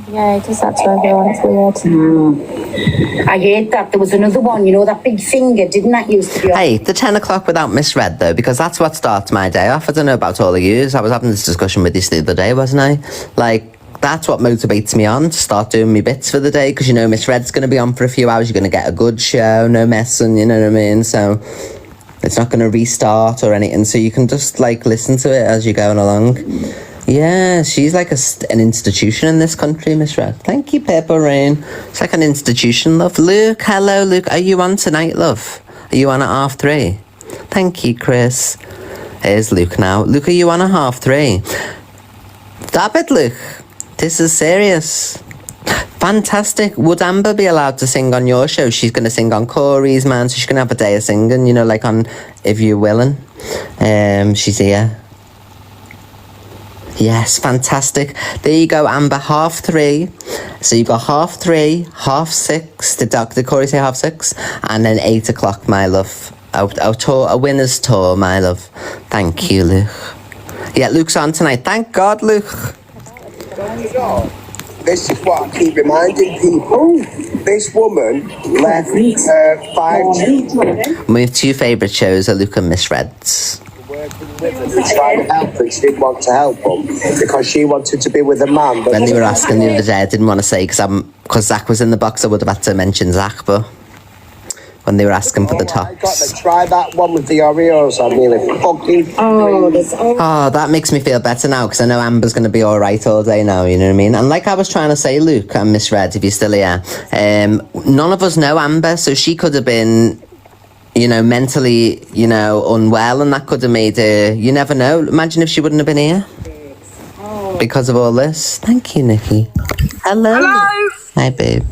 Yeah, he does that to everyone. It's weird. I hate that. There was another one, you know, that big finger. Didn't that used to be on? Hey, the 10 o'clock without Miss Red, though, because that's what starts my day off. I don't know about all of you. I was having this discussion with you the other day, wasn't I? Like, that's what motivates me on to start doing my bits for the day, because, you know, Miss Red's going to be on for a few hours. You're going to get a good show, no messing, you know what I mean? So it's not going to restart or anything, so you can just, like, listen to it as you're going along. Yeah, she's like an institution in this country, Miss Red. Thank you, Purple Rain. It's like an institution, love. Luke, hello, Luke. Are you on tonight, love? Are you on at 3:30? Thank you, Chris. Here's Luke now. Luke, are you on at 3:30? Stop it, Luke. This is serious. Fantastic. Would Amber be allowed to sing on your show? She's going to sing on Corey's, man, so she's going to have a day of singing, you know, like on If You're Willing. She's here. Yes, fantastic. There you go, Amber, 3:30. So you've got 3:30, 6:30. Did Corey say 6:30? And then 8 o'clock, my love. A winner's tour, my love. Thank you, Luke. Yeah, Luke's on tonight. Thank God, Luke. This is what I keep reminding people. This woman left her 5 children. My two favourite shows are Luke and Miss Red's. To try and help her, she didn't want to help them because she wanted to be with a man. When they were asking the other day, I didn't want to say because Zach was in the box. I would have had to mention Zach, but when they were asking for the I got tops. to try that one with the Oreos. I'm really fucking. Oh, that makes me feel better now because I know Amber's going to be all right all day now, you know what I mean? And like I was trying to say, Luke and Misread, if you're still here, none of us know Amber, so she could have been, you know, mentally, you know, unwell, and that could have made her, you never know. Imagine if she wouldn't have been here because of all this. Thank you, Nikki. Hello. Hello. Hi, babe.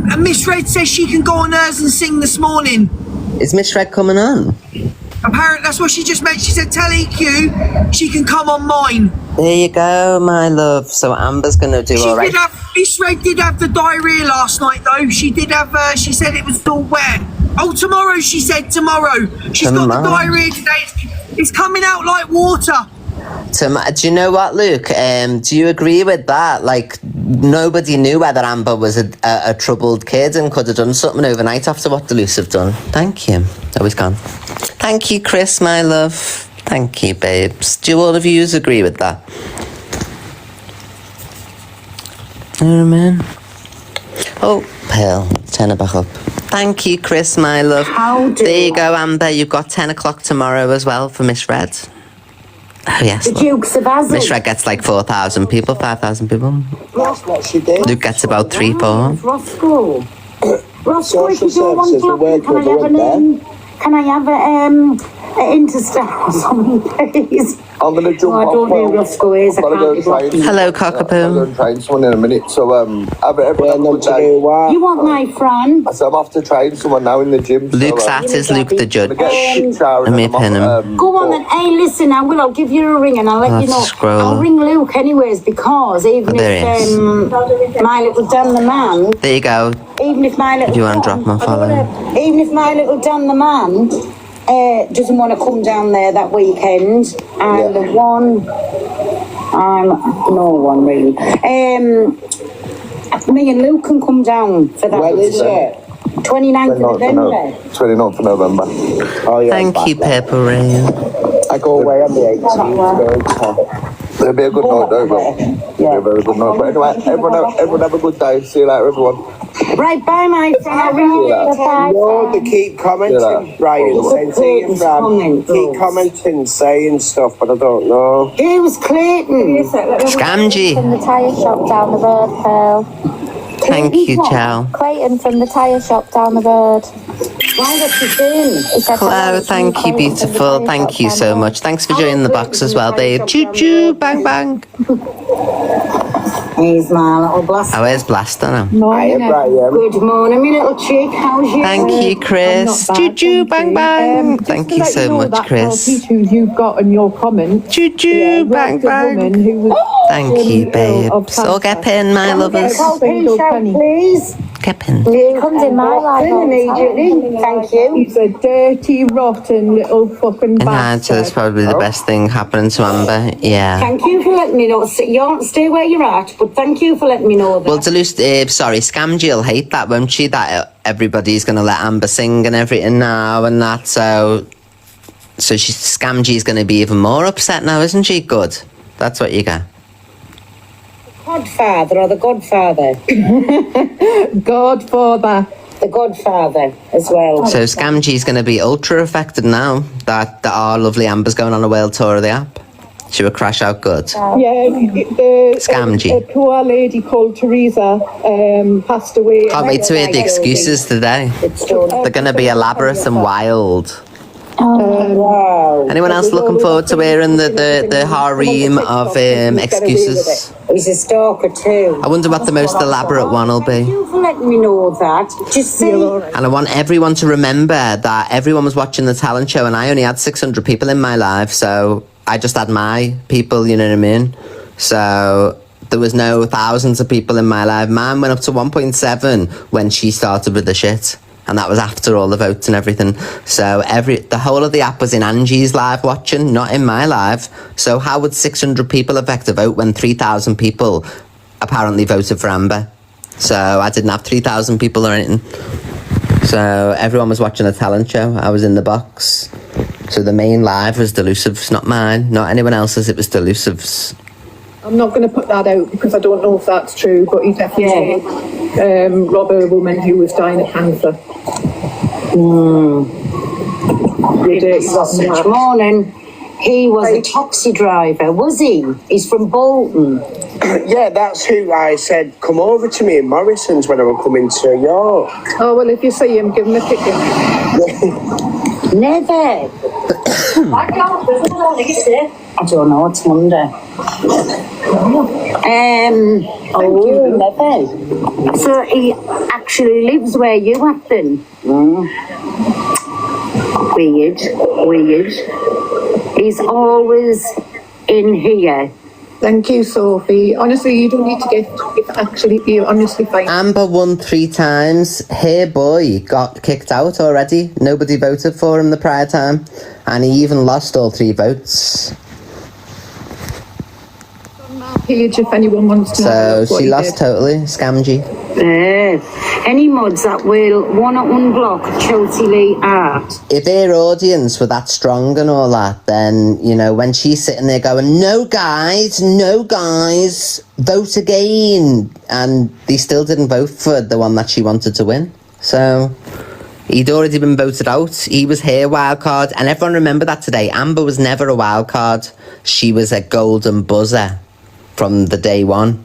And Miss Red says she can go on hers and sing this morning. Is Miss Red coming on? Apparently, that's what she just meant. She said, tell EQ she can come on mine. There you go, my love. So Amber's going to do all right. Miss Red did have the diarrhea last night, though. She did have, she said it was all wet. Oh, tomorrow, she said, tomorrow. She's got the diarrhea today. It's coming out like water. Do you know what, Luke? Do you agree with that? Like, nobody knew whether Amber was a troubled kid and could have done something overnight after what Delusive done. Thank you. Oh, he's gone. Thank you, Chris, my love. Thank you, babes. Do all of you agree with that? You know what I mean? Oh, Pearl, turn it back up. Thank you, Chris, my love. There you go, Amber. You've got 10 o'clock tomorrow as well for Miss Red. Oh, yes. The Dukes of Hazzard. Miss Red gets like 4,000 people, 5,000 people. That's what she did. Luke gets about 3-4. Roscoe. Roscoe, if you do Social 1 o'clock, can I have an Interstar or something, please? I'm going to jump I don't know who Roscoe is. I can't be blocking. Hello, Cockapoo. I'm going to train someone in a minute, so have a good day. You want my friend? So I'm off to train someone now in the gym. Luke's at is Luke the judge. Let me pin him. Go on then. Hey, listen, I'll give you a ring and I'll let you know. Scroll. I'll ring Luke anyways because even if my little Dan the man. There you go. Even if my little. Do you want to drop my follow? Even if my little Dan the man doesn't want to come down there that weekend, and the one, I'm no one really. Me and Luke can come down for that. When is it? 29th of November. 29th of November. Oh, yeah. Thank you, Pepper Rain. I go away on the 18th. It'll be a good night, though, but it'll be a very good night. But anyway, everyone have a good day. See you later, everyone. Right, bye, my friend. I'll ring you later. No, they keep commenting, Brian, saying to you, Fran, keep commenting, saying stuff, but I don't know. It was Clayton. Scamgy. From the tyre shop down the road, Pearl. Thank you, Chow. Clayton from the tyre shop down the road. Why was she saying? Hello, thank you, beautiful. Thank you so much. Thanks for joining the box as well, babe. Choo choo, bang bang. He's my little blaster. Oh, where's Blaster now? Good morning, my little chick. How's you? Thank you, Chris. Choo choo, bang bang. Thank you so much, Chris. Who you've got in your comment. Choo choo, bang bang. Thank you, babes. All get pinned, my lovers. Please. Get pinned. He comes in my life immediately. Thank you. He's a dirty, rotten little fucking And bastard. that's probably the best thing happening to Amber. Yeah. Thank you for letting me know. You don't stay where you're at, but thank you for letting me know that. Well, Scamgy will hate that, won't she? That everybody's going to let Amber sing and everything now and that. So Scamgy's going to be even more upset now, isn't she? Good. That's what you got. Godfather or the Godfather? Godfather. The Godfather as well. So Scamgy's going to be ultra affected now that our lovely Amber's going on a world tour of the app. She will crash out good. Yeah, Scamgy. A poor lady called Teresa passed away. Can't wait to hear the excuses today. They're going to be elaborate and wild. Wow. Anyone else looking forward to hearing the harem of excuses? He's a stalker too. I wonder what the most elaborate one will be. Thank you for letting me know that. Just say. And I want everyone to remember that everyone was watching the talent show and I only had 600 people in my live, so I just had my people, you know what I mean? So there was no thousands of people in my live. Mine went up to 1.7 when she started with the shit. And that was after all the votes and everything. So the whole of the app was in Angie's live watching, not in my live. So how would 600 people affect a vote when 3,000 people apparently voted for Amber? So I didn't have 3,000 people or anything. So everyone was watching a talent show. I was in the box. So the main live was Delusive's, not mine. Not anyone else's, it was Delusive's. I'm not going to put that out because I don't know if that's true, but he definitely robbed a woman who was dying of cancer. Sausage morning. He was a taxi driver, was he? He's from Bolton. Yeah, that's who I said come over to me in Morrison's when I was coming to York. Oh, well, if you see him, give him a ticket. Never. I don't know, it's Monday. Never. So he actually lives where you have been? Weird. He's always in here. Thank you, Sophie. Honestly, you don't need to get actually, you're honestly fine. Amber won 3 times. Her boy got kicked out already. Nobody voted for him the prior time. And he even lost all 3 votes. Page if anyone wants to So she lost totally. Scammed you. Any mods that will want to unblock Chelsea Lee Art? If her audience were that strong and all that, then, you know, when she's sitting there going, no guys, vote again. And they still didn't vote for the one that she wanted to win. So he'd already been voted out. He was her wild card. And everyone remember that today. Amber was never a wild card. She was a golden buzzer from the day one.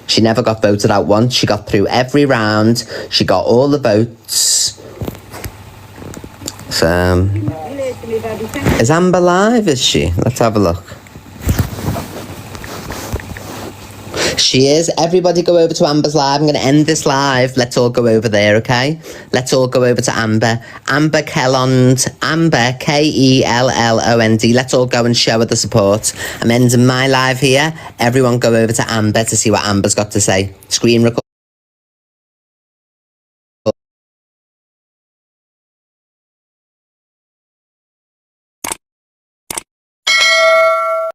She never got voted out once. She got through every round. She got all the votes. So, is Amber live, is she? Let's have a look. She is. Everybody go over to Amber's live. I'm going to end this live. Let's all go over there, okay? Let's all go over to Amber. Amber Kellond. Amber, Kellond. Let's all go and show her the support. I'm ending my live here. Everyone go over to Amber to see what Amber's got to say. Screen record.